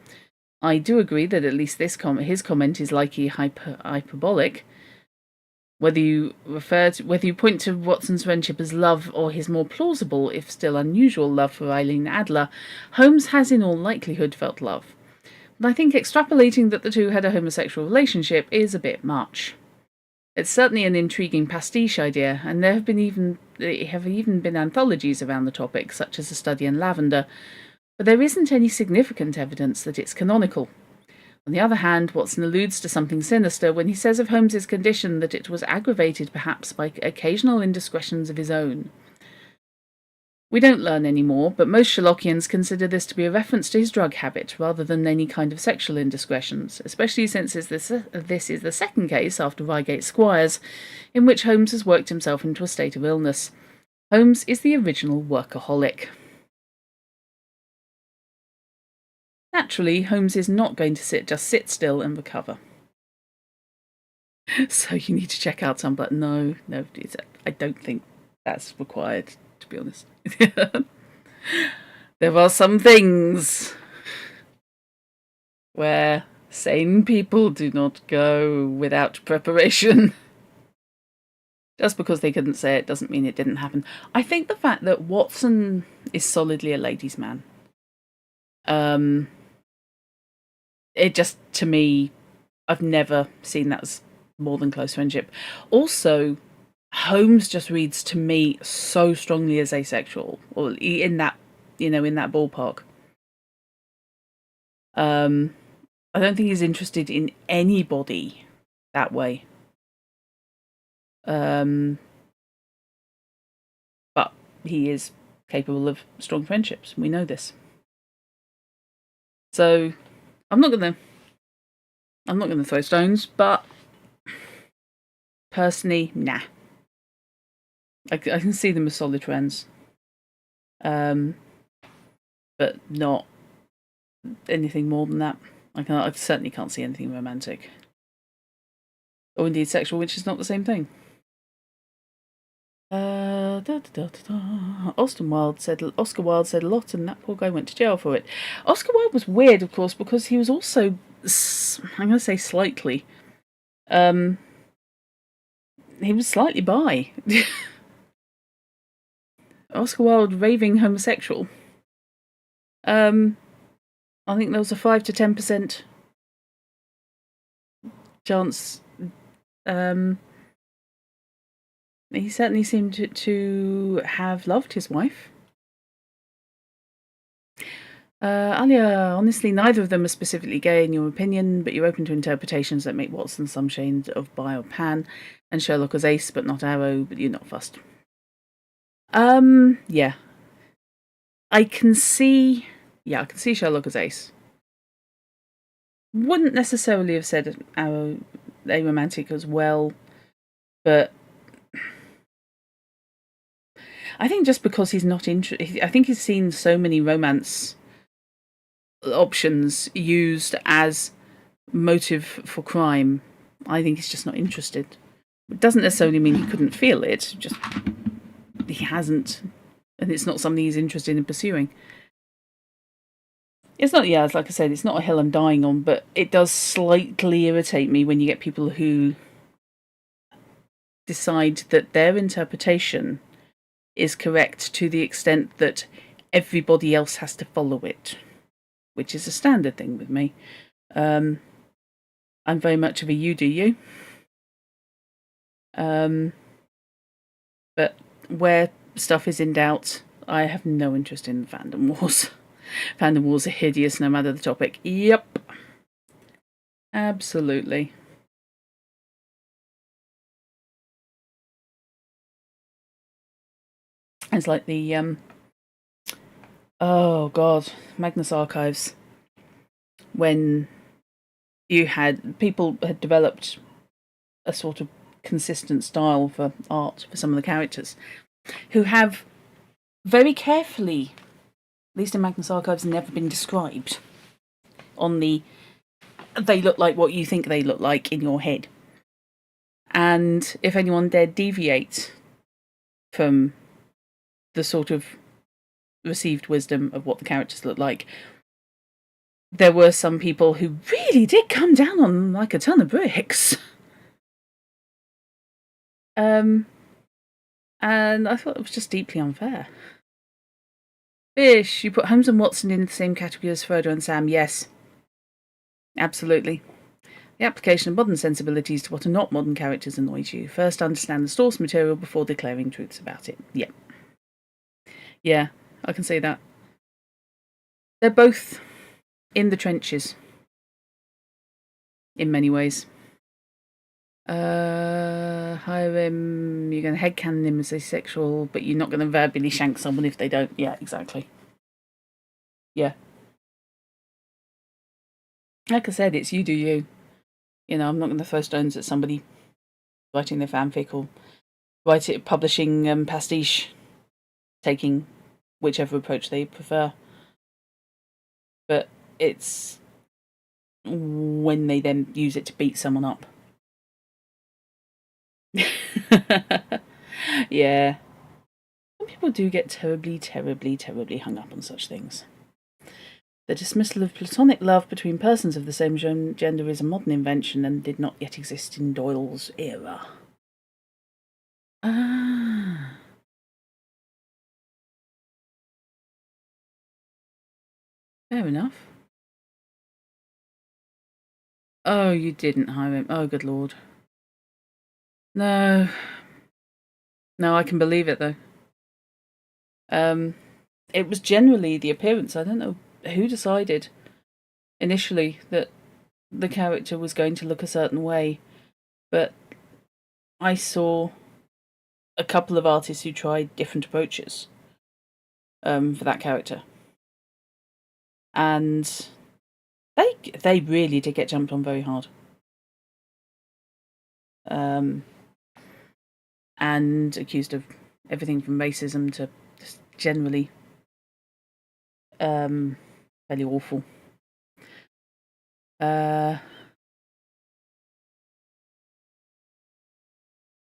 I do agree that at least his comment is likely hyperbolic. Whether you point to Watson's friendship as love or his more plausible, if still unusual, love for Eileen Adler, Holmes has in all likelihood felt love. But I think extrapolating that the two had a homosexual relationship is a bit much. It's certainly an intriguing pastiche idea, and there have even been anthologies around the topic, such as A Study in Lavender, but there isn't any significant evidence that it's canonical. On the other hand, Watson alludes to something sinister when he says of Holmes's condition that it was aggravated perhaps by occasional indiscretions of his own. We don't learn any more, but most Sherlockians consider this to be a reference to his drug habit rather than any kind of sexual indiscretions, especially since this is the second case after Reigate Squires in which Holmes has worked himself into a state of illness. Holmes is the original workaholic. Naturally, Holmes is not going to just sit still and recover. So you need to check out some, but no, I don't think that's required, to be honest. There are some things where sane people do not go without preparation. Just because they couldn't say it doesn't mean it didn't happen. I think the fact that Watson is solidly a ladies' man, it just, to me, I've never seen that as more than close friendship. Also, Holmes just reads to me so strongly as asexual, or in that ballpark. I don't think he's interested in anybody that way. But he is capable of strong friendships. We know this. So I'm not gonna throw stones, but personally, nah. I can see them as solid friends, but not anything more than that. I certainly can't see anything romantic, or indeed sexual, which is not the same thing. Oscar Wilde said a lot, and that poor guy went to jail for it. Oscar Wilde was weird, of course, because he was also, I'm going to say slightly, he was slightly bi. Oscar Wilde raving homosexual. I think there was a 5 to 10% chance. He certainly seemed to have loved his wife. Alia, honestly, neither of them are specifically gay in your opinion, but you're open to interpretations that make Watson some shade of bi or pan, and Sherlock as ace but not arrow, but you're not fussed. Yeah. I can see Sherlock as ace. Wouldn't necessarily have said arrow aromantic as well, but I think just because he's not interested, I think he's seen so many romance options used as motive for crime I think he's just not interested. It doesn't necessarily mean he couldn't feel it, just he hasn't, and it's not something he's interested in pursuing. It's not, yeah, like I said, it's not a hill I'm dying on, but it does slightly irritate me when you get people who decide that their interpretation is correct to the extent that everybody else has to follow it, which is a standard thing with me. I'm very much of a you do you. But where stuff is in doubt, I have no interest in fandom wars. Fandom wars are hideous no matter the topic. Yep. Absolutely. It's like the oh god, Magnus Archives. When people had developed a sort of consistent style for art for some of the characters, who have very carefully, at least in Magnus Archives, never been described on the they look like what you think they look like in your head. And if anyone dared deviate from the sort of received wisdom of what the characters look like, there were some people who really did come down on them like a ton of bricks. And I thought it was just deeply unfair. Fish, you put Holmes and Watson in the same category as Frodo and Sam. Yes. Absolutely. The application of modern sensibilities to what are not modern characters annoys you. First, understand the source material before declaring truths about it. Yeah. Yeah, I can see that. They're both in the trenches. In many ways. Hire him, you're going to headcanon him as asexual, but you're not going to verbally shank someone if they don't. Yeah, exactly. Yeah. Like I said, it's you do you. You know, I'm not going to throw stones at somebody writing their fanfic or publishing pastiche, taking whichever approach they prefer. But it's when they then use it to beat someone up. Yeah. Some people do get terribly, terribly, terribly hung up on such things. The dismissal of platonic love between persons of the same gender is a modern invention and did not yet exist in Doyle's era. Ah. Fair enough. Oh, you didn't hire him. Oh, good lord. No. No, I can believe it, though. It was generally the appearance. I don't know who decided initially that the character was going to look a certain way, but I saw a couple of artists who tried different approaches for that character, and they really did get jumped on very hard, and accused of everything from racism to just generally fairly awful. Yeah,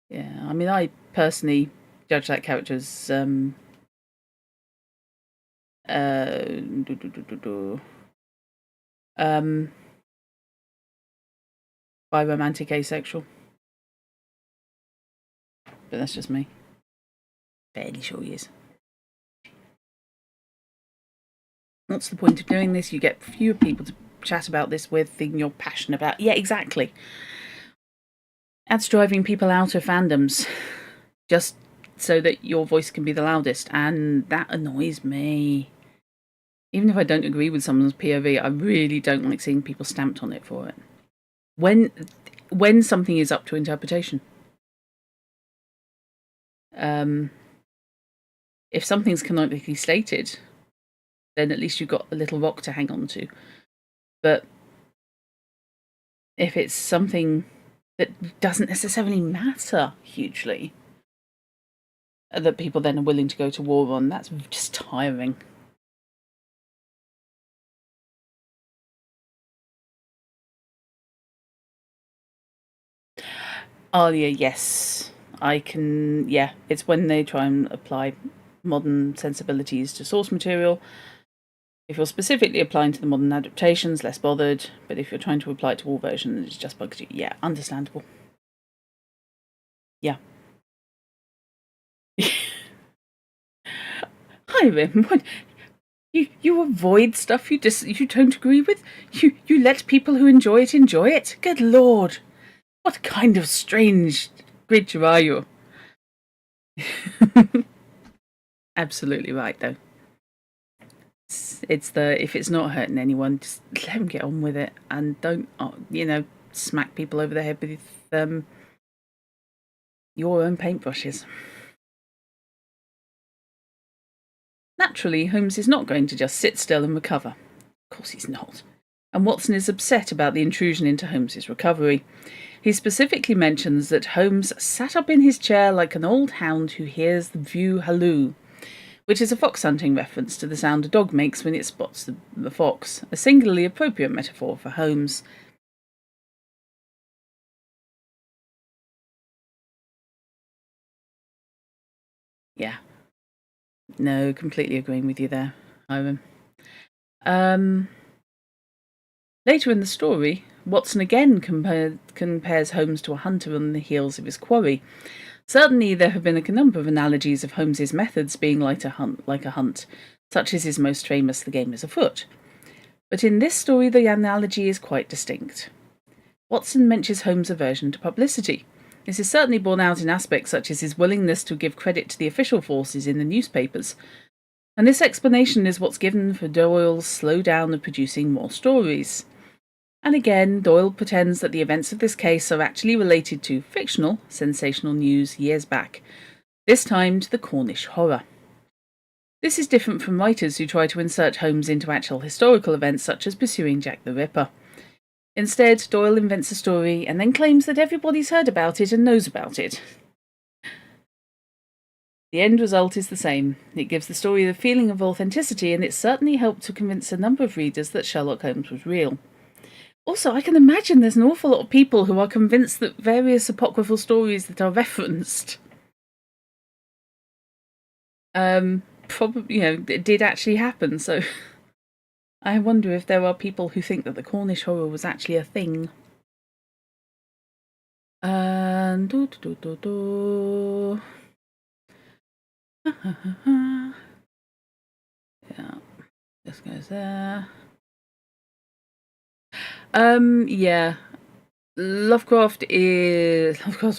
I mean, I personally judge that character as bi-romantic asexual. But that's just me. Fairly sure he is. What's the point of doing this? You get fewer people to chat about this with than you're passionate about. Yeah, exactly. That's driving people out of fandoms just so that your voice can be the loudest, and that annoys me. Even if I don't agree with someone's POV, I really don't like seeing people stamped on it for it. When something is up to interpretation. If something's canonically stated, then at least you've got a little rock to hang on to. But if it's something that doesn't necessarily matter hugely, that people then are willing to go to war on, that's just tiring. Alia, yes. I can, yeah, it's when they try and apply modern sensibilities to source material. If you're specifically applying to the modern adaptations, less bothered, but if you're trying to apply it to all versions, it just bugs you. Yeah, understandable. Yeah. Hi, Rim. What? You avoid stuff you don't agree with? You let people who enjoy it? Good Lord. What kind of strange creature are you? Absolutely right, though. It's the if it's not hurting anyone, just let them get on with it, and don't smack people over the head with your own paintbrushes. Naturally, Holmes is not going to just sit still and recover. Of course he's not. And Watson is upset about the intrusion into Holmes's recovery. He specifically mentions that Holmes sat up in his chair like an old hound who hears the view halloo, which is a fox hunting reference to the sound a dog makes when it spots the fox, a singularly appropriate metaphor for Holmes. Yeah. No, completely agreeing with you there, Ivan. Later in the story, Watson again compares Holmes to a hunter on the heels of his quarry. Certainly there have been a number of analogies of Holmes's methods being like a hunt, such as his most famous The Game is Afoot. But in this story the analogy is quite distinct. Watson mentions Holmes' aversion to publicity. This is certainly borne out in aspects such as his willingness to give credit to the official forces in the newspapers, and this explanation is what's given for Doyle's slow down of producing more stories. And again, Doyle pretends that the events of this case are actually related to fictional, sensational news years back, this time to the Cornish horror. This is different from writers who try to insert Holmes into actual historical events such as pursuing Jack the Ripper. Instead, Doyle invents a story and then claims that everybody's heard about it and knows about it. The end result is the same. It gives the story the feeling of authenticity, and it certainly helped to convince a number of readers that Sherlock Holmes was real. Also, I can imagine there's an awful lot of people who are convinced that various apocryphal stories that are referenced probably, did actually happen. So I wonder if there are people who think that the Cornish horror was actually a thing. And yeah, this goes there. Yeah. Lovecraft's a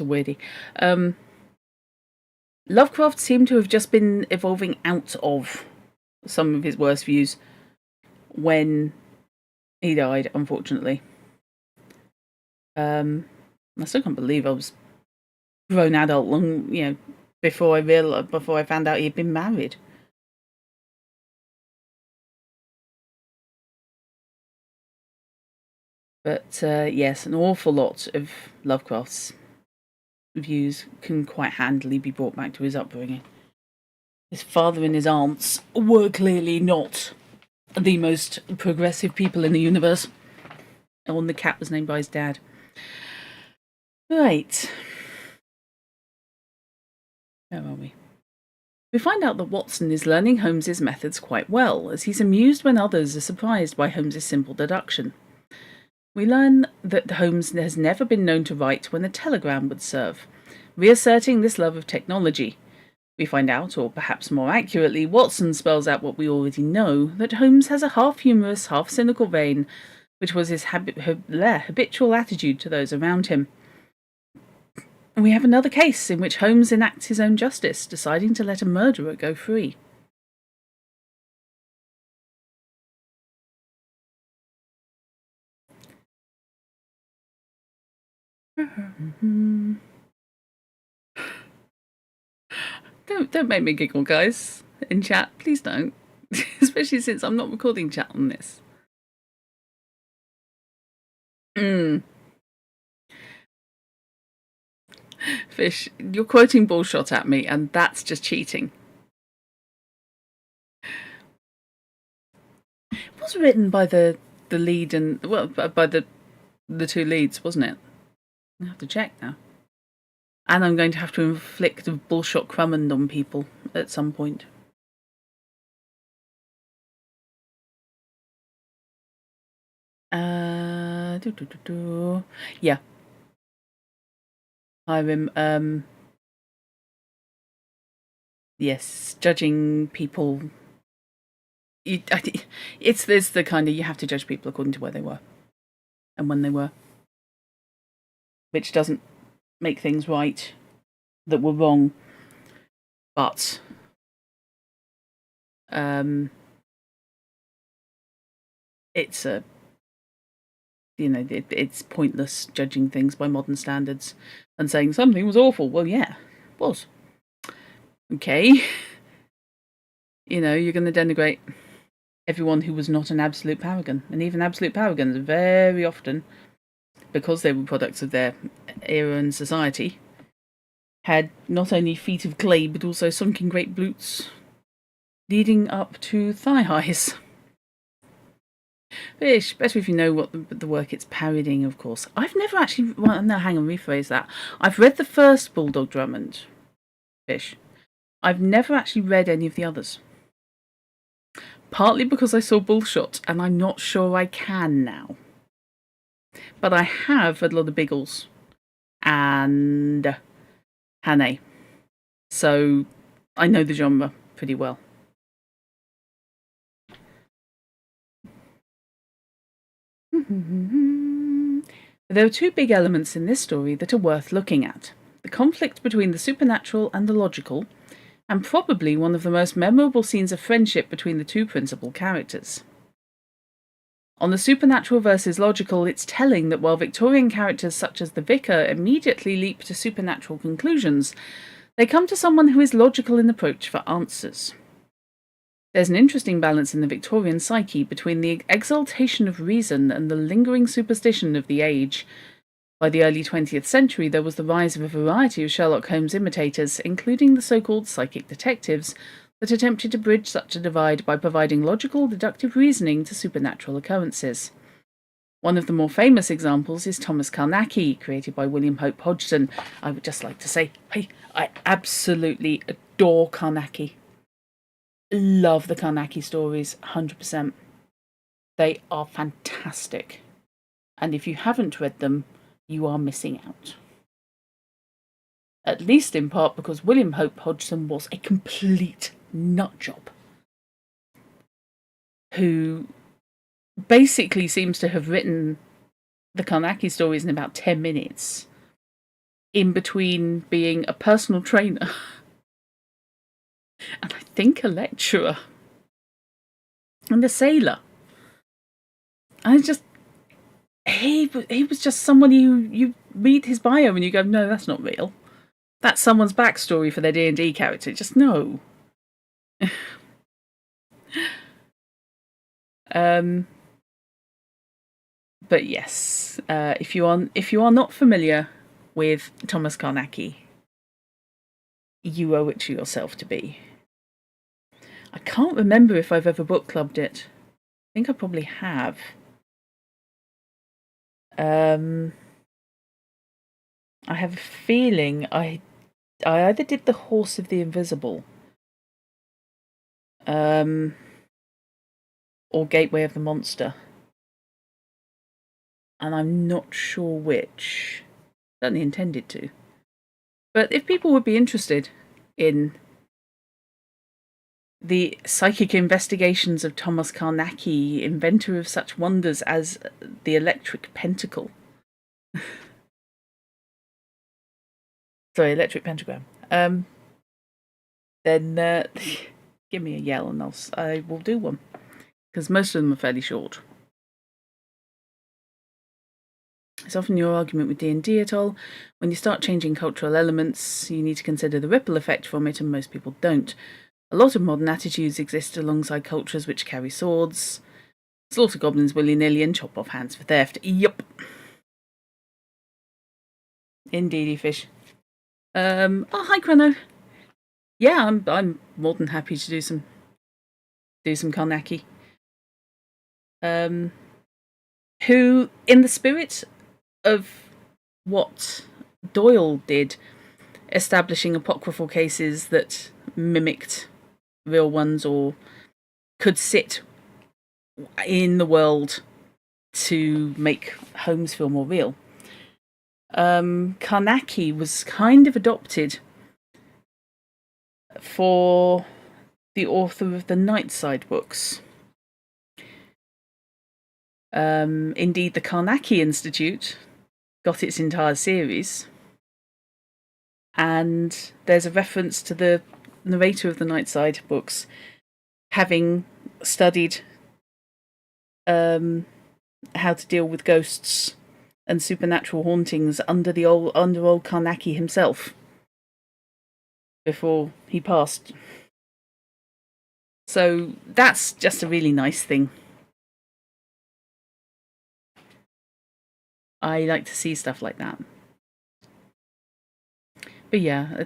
weirdy. Lovecraft seemed to have just been evolving out of some of his worst views when he died, unfortunately. I still can't believe I was a grown adult long, before I found out he'd been married. But yes, an awful lot of Lovecraft's views can quite handily be brought back to his upbringing. His father and his aunts were clearly not the most progressive people in the universe. And the cat was named by his dad. Right. Where are we? We find out that Watson is learning Holmes's methods quite well, as he's amused when others are surprised by Holmes's simple deduction. We learn that Holmes has never been known to write when a telegram would serve, reasserting this love of technology. We find out, or perhaps more accurately, Watson spells out what we already know, that Holmes has a half-humorous, half-cynical vein, which was his habitual attitude to those around him. And we have another case in which Holmes enacts his own justice, deciding to let a murderer go free. Don't make me giggle, guys, in chat. Please don't. Especially since I'm not recording chat on this. Fish, you're quoting bullshot at me, and that's just cheating. It was written by the lead and by the two leads, wasn't it? I have to check now. And I'm going to have to inflict a bullshot Crummond on people at some point. Yeah. I'm yes, judging people. It's the kind of, you have to judge people according to where they were and when they were, which doesn't make things right that were wrong, but it's a it's pointless judging things by modern standards and saying something was awful. Well, yeah, it was. Okay. You're going to denigrate everyone who was not an absolute paragon. And even absolute paragons, very often, because they were products of their era and society, had not only feet of clay, but also sunken great boots leading up to thigh highs. Fish, better if you know what the work it's parodying, of course. I've never actually... Well, no, hang on, rephrase that. I've read the first Bulldog Drummond, Fish. I've never actually read any of the others. Partly because I saw Bullshot, and I'm not sure I can now. But I have read a lot of Biggles and Hannay. So I know the genre pretty well. There are two big elements in this story that are worth looking at. The conflict between the supernatural and the logical, and probably one of the most memorable scenes of friendship between the two principal characters. On the supernatural versus logical, it's telling that while Victorian characters such as the Vicar immediately leap to supernatural conclusions, they come to someone who is logical in approach for answers. There's an interesting balance in the Victorian psyche between the exaltation of reason and the lingering superstition of the age. By the early 20th century, there was the rise of a variety of Sherlock Holmes imitators, including the so-called psychic detectives, that attempted to bridge such a divide by providing logical, deductive reasoning to supernatural occurrences. One of the more famous examples is Thomas Carnacki, created by William Hope Hodgson. I would just like to say, hey, I absolutely adore Carnacki. Love the Carnacki stories, 100%. They are fantastic. And if you haven't read them, you are missing out. At least in part because William Hope Hodgson was a complete nutjob, who basically seems to have written the Carnacki stories in about 10 minutes, in between being a personal trainer and I think a lecturer and a sailor. He was just someone you read his bio and you go, no, that's not real. That's someone's backstory for their D&D character. Just no. But yes, if you are not familiar with Thomas Carnacki, you owe it to yourself to be. I can't remember if I've ever book clubbed it. I think I probably have. I have a feeling I either did The Horse of the Invisible, or Gateway of the Monster, and I'm not sure which. Certainly intended to. But if people would be interested in the psychic investigations of Thomas Carnacki, inventor of such wonders as the electric pentacle. Sorry, electric pentagram. Then give me a yell and I will do one. Because most of them are fairly short. It's often your argument with D&D at all. When you start changing cultural elements, you need to consider the ripple effect from it, and most people don't. A lot of modern attitudes exist alongside cultures which carry swords, slaughter goblins willy-nilly, and chop off hands for theft. Yup. Indeedy fish. Oh, hi, Chrono. Yeah, I'm more than happy to do some Carnacki. Who, in the spirit of what Doyle did, establishing apocryphal cases that mimicked real ones or could sit in the world to make Holmes feel more real. Carnacki was kind of adopted for the author of the Nightside books. Indeed, the Carnacki Institute got its entire series, and there's a reference to the narrator of the Nightside books having studied how to deal with ghosts and supernatural hauntings under old Carnacki himself before he passed. So that's just a really nice thing. I like to see stuff like that. But yeah,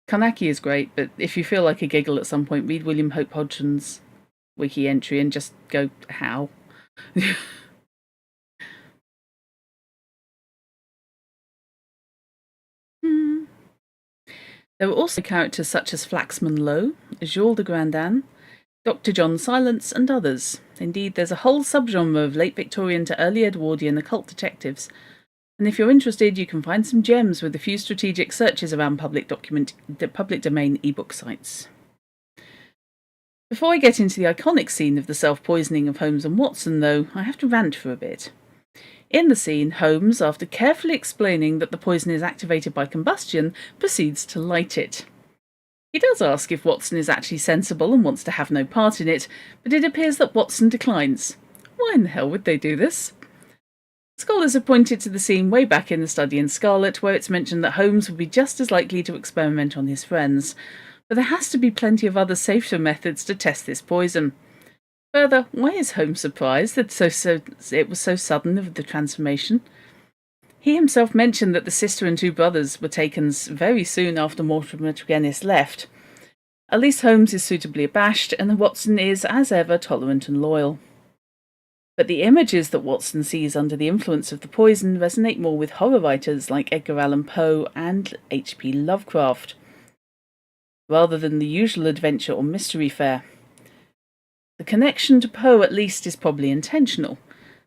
Carnacki is great, but if you feel like a giggle at some point, read William Hope Hodgson's wiki entry and just go, how? There were also characters such as Flaxman Lowe, Jules de Grandin, Dr. John Silence, and others. Indeed, there's a whole subgenre of late Victorian to early Edwardian occult detectives. And if you're interested, you can find some gems with a few strategic searches around public domain ebook sites. Before I get into the iconic scene of the self-poisoning of Holmes and Watson, though, I have to rant for a bit. In the scene, Holmes, after carefully explaining that the poison is activated by combustion, proceeds to light it. He does ask if Watson is actually sensible and wants to have no part in it, but it appears that Watson declines. Why in the hell would they do this? Scholars have pointed to the scene way back in The Study in Scarlet, where it's mentioned that Holmes would be just as likely to experiment on his friends, but there has to be plenty of other safer methods to test this poison. Further, why is Holmes surprised that it was so sudden of the transformation? He himself mentioned that the sister and two brothers were taken very soon after Mortimer Tregennis left. At least Holmes is suitably abashed, and Watson is, as ever, tolerant and loyal. But the images that Watson sees under the influence of the poison resonate more with horror writers like Edgar Allan Poe and H.P. Lovecraft, rather than the usual adventure or mystery fare. The connection to Poe, at least, is probably intentional.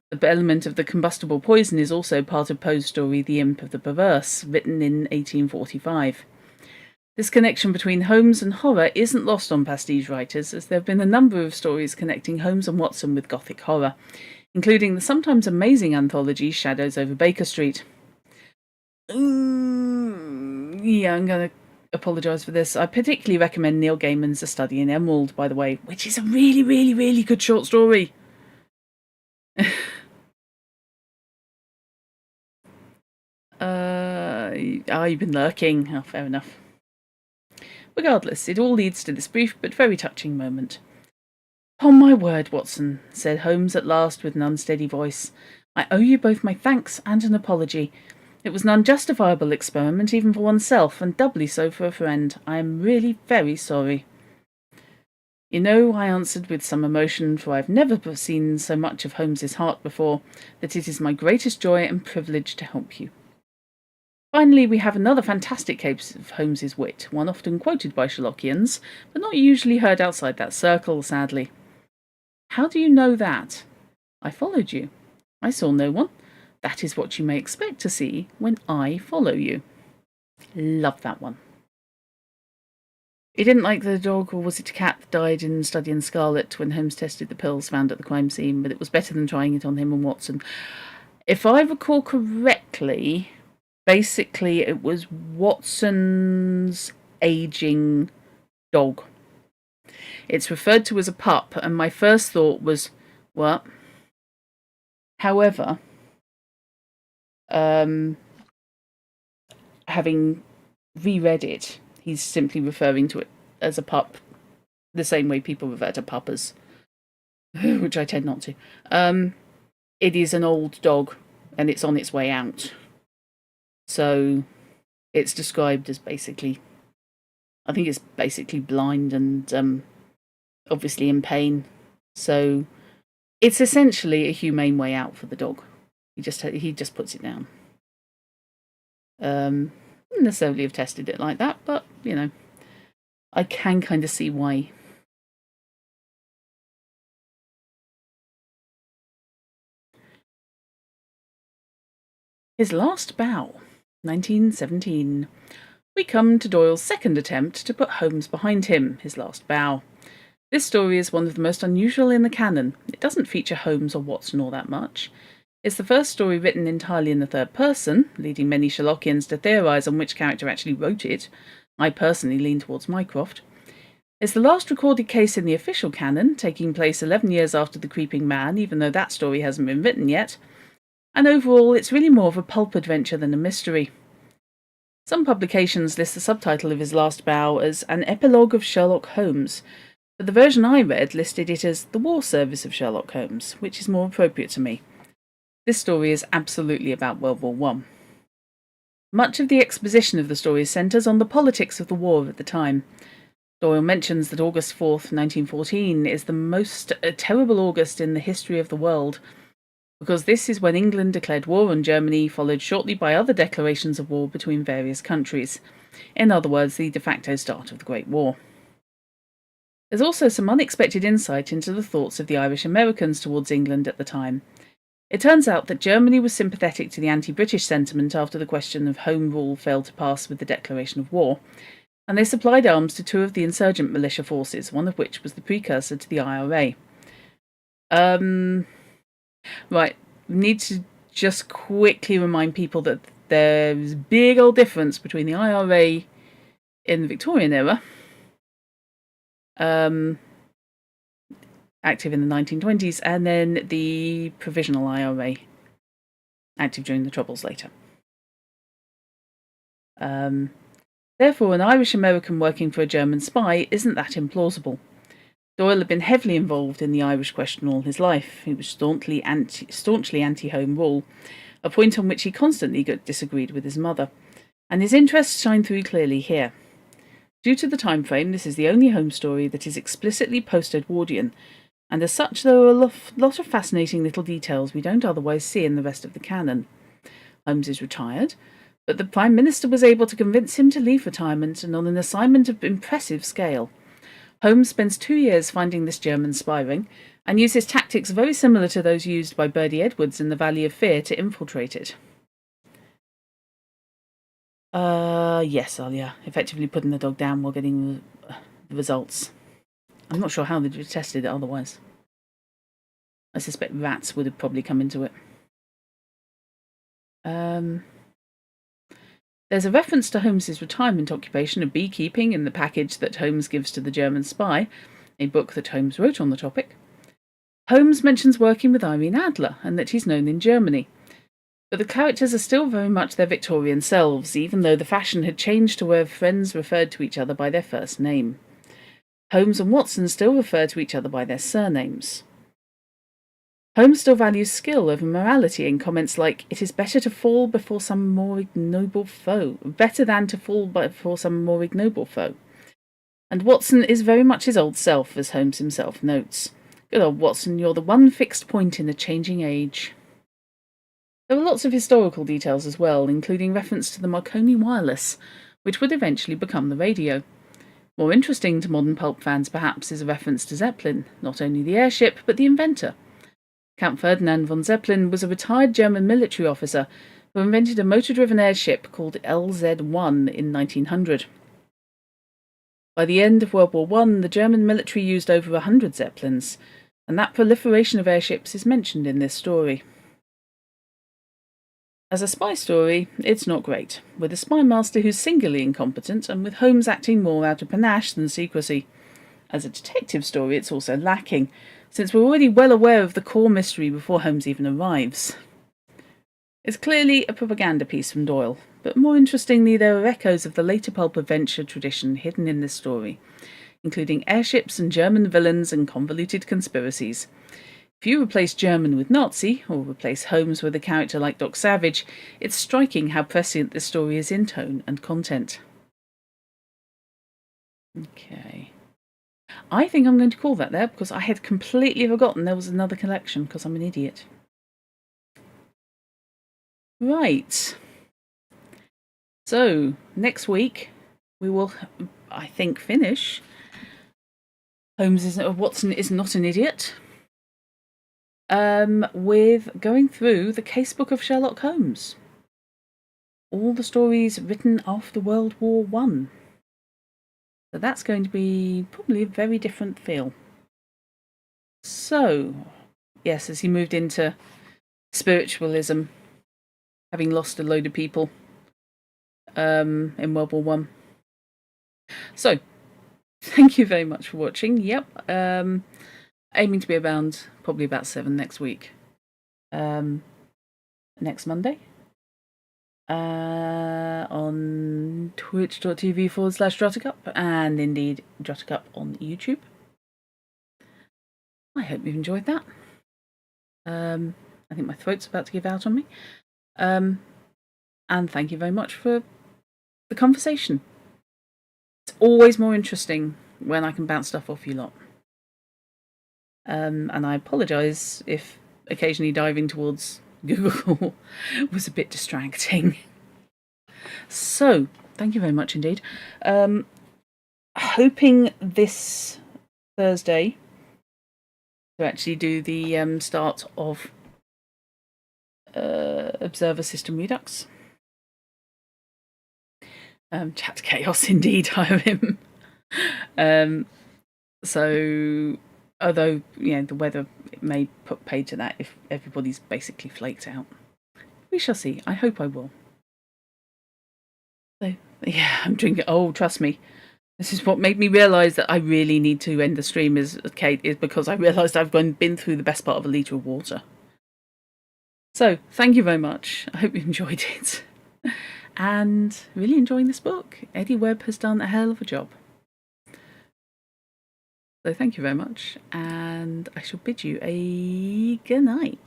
The element of the combustible poison is also part of Poe's story The Imp of the Perverse, written in 1845. This connection between Holmes and horror isn't lost on pastiche writers, as there have been a number of stories connecting Holmes and Watson with Gothic horror, including the sometimes amazing anthology Shadows over Baker Street. I'm going to apologise for this. I particularly recommend Neil Gaiman's A Study in Emerald, by the way, which is a really, really, really good short story. You've been lurking. Oh, fair enough. Regardless, it all leads to this brief but very touching moment. "Upon my word, Watson," said Holmes at last with an unsteady voice, "I owe you both my thanks and an apology. It was an unjustifiable experiment even for oneself, and doubly so for a friend. I am really very sorry." "You know," I answered with some emotion, for I've never seen so much of Holmes's heart before, "that it is my greatest joy and privilege to help you." Finally, we have another fantastic case of Holmes's wit, one often quoted by Sherlockians, but not usually heard outside that circle, sadly. "How do you know that?" "I followed you. I saw no one. That is what you may expect to see when I follow you." Love that one. He didn't like the dog, or was it a cat, that died in Study in Scarlet when Holmes tested the pills found at the crime scene, but it was better than trying it on him and Watson. If I recall correctly, basically it was Watson's aging dog. It's referred to as a pup, and my first thought was, what? However, having reread it, he's simply referring to it as a pup, the same way people refer to puppers, which I tend not to. It is an old dog, and it's on its way out. So it's described as basically, I think it's basically blind and obviously in pain. So it's essentially a humane way out for the dog. He just puts it down. Wouldn't necessarily have tested it like that, but, you know, I can kind of see why. His Last Bow, 1917. We come to Doyle's second attempt to put Holmes behind him, His Last Bow. This story is one of the most unusual in the canon. It doesn't feature Holmes or Watson all that much. It's the first story written entirely in the third person, leading many Sherlockians to theorise on which character actually wrote it. I personally lean towards Mycroft. It's the last recorded case in the official canon, taking place 11 years after The Creeping Man, even though that story hasn't been written yet. And overall, it's really more of a pulp adventure than a mystery. Some publications list the subtitle of His Last Bow as An Epilogue of Sherlock Holmes, but the version I read listed it as The War Service of Sherlock Holmes, which is more appropriate to me. This story is absolutely about World War I. Much of the exposition of the story centres on the politics of the war at the time. Doyle mentions that August 4th, 1914 is the most terrible August in the history of the world, because this is when England declared war on Germany, followed shortly by other declarations of war between various countries. In other words, the de facto start of the Great War. There's also some unexpected insight into the thoughts of the Irish Americans towards England at the time. It turns out that Germany was sympathetic to the anti-British sentiment after the question of Home Rule failed to pass with the declaration of war, and they supplied arms to two of the insurgent militia forces, one of which was the precursor to the IRA. Right, we need to just quickly remind people that there's a big old difference between the IRA in the Victorian era, active in the 1920s, and then the provisional IRA, active during the Troubles later. Therefore, an Irish American working for a German spy isn't that implausible. Doyle had been heavily involved in the Irish question all his life. He was staunchly anti-Home Rule, a point on which he constantly disagreed with his mother, and his interests shine through clearly here. Due to the time frame, this is the only Holmes story that is explicitly post-Edwardian, and as such there are a lot of fascinating little details we don't otherwise see in the rest of the canon. Holmes is retired, but the Prime Minister was able to convince him to leave retirement, and on an assignment of impressive scale. Holmes spends 2 years finding this German spy ring, and uses tactics very similar to those used by Bertie Edwards in the Valley of Fear to infiltrate it. Yes, Alia. Effectively putting the dog down while getting the results. I'm not sure how they'd have tested it otherwise. I suspect rats would have probably come into it. There's a reference to Holmes's retirement occupation of beekeeping in the package that Holmes gives to the German spy, a book that Holmes wrote on the topic. Holmes mentions working with Irene Adler and that he's known in Germany. But the characters are still very much their Victorian selves, even though the fashion had changed to where friends referred to each other by their first name. Holmes and Watson still refer to each other by their surnames. Holmes still values skill over morality in comments like, "It is better to fall before some more ignoble foe, better than to fall before some more ignoble foe." And Watson is very much his old self, as Holmes himself notes. Good old Watson, you're the one fixed point in a changing age. There are lots of historical details as well, including reference to the Marconi wireless, which would eventually become the radio. More interesting to modern pulp fans, perhaps, is a reference to Zeppelin, not only the airship, but the inventor. Count Ferdinand von Zeppelin was a retired German military officer who invented a motor-driven airship called LZ-1 in 1900. By the end of World War I, the German military used over 100 Zeppelins, and that proliferation of airships is mentioned in this story. As a spy story, it's not great, with a spy master who's singularly incompetent and with Holmes acting more out of panache than secrecy. As a detective story, it's also lacking, since we're already well aware of the core mystery before Holmes even arrives. It's clearly a propaganda piece from Doyle, but more interestingly there are echoes of the later pulp adventure tradition hidden in this story, including airships and German villains and convoluted conspiracies. If you replace German with Nazi, or replace Holmes with a character like Doc Savage, it's striking how prescient this story is in tone and content. Okay. I think I'm going to call that there, because I had completely forgotten there was another collection, because I'm an idiot. Right. So, next week we will, I think, finish Watson is Not an Idiot, with going through the casebook of Sherlock Holmes. All the stories written after World War One. So that's going to be probably a very different feel. So, yes, as he moved into spiritualism, having lost a load of people in World War One. So, thank you very much for watching. Yep, aiming to be around probably about 7 next week. Next Monday. On twitch.tv/Drottercup and indeed Drottercup on YouTube. I hope you've enjoyed that. I think my throat's about to give out on me. And thank you very much for the conversation. It's always more interesting when I can bounce stuff off you lot. And I apologise if occasionally diving towards Google was a bit distracting. So, thank you very much indeed. Hoping this Thursday to actually do the start of Observer System Redux. Chat Chaos indeed, hire him. So, although, the weather may put paid to that if everybody's basically flaked out. We shall see. I hope I will. So, yeah, I'm drinking. Oh, trust me. This is what made me realise that I really need to end the stream is because I realised I've been through the best part of a litre of water. So, thank you very much. I hope you enjoyed it. And really enjoying this book. Eddy Webb has done a hell of a job. So thank you very much, and I shall bid you a good night.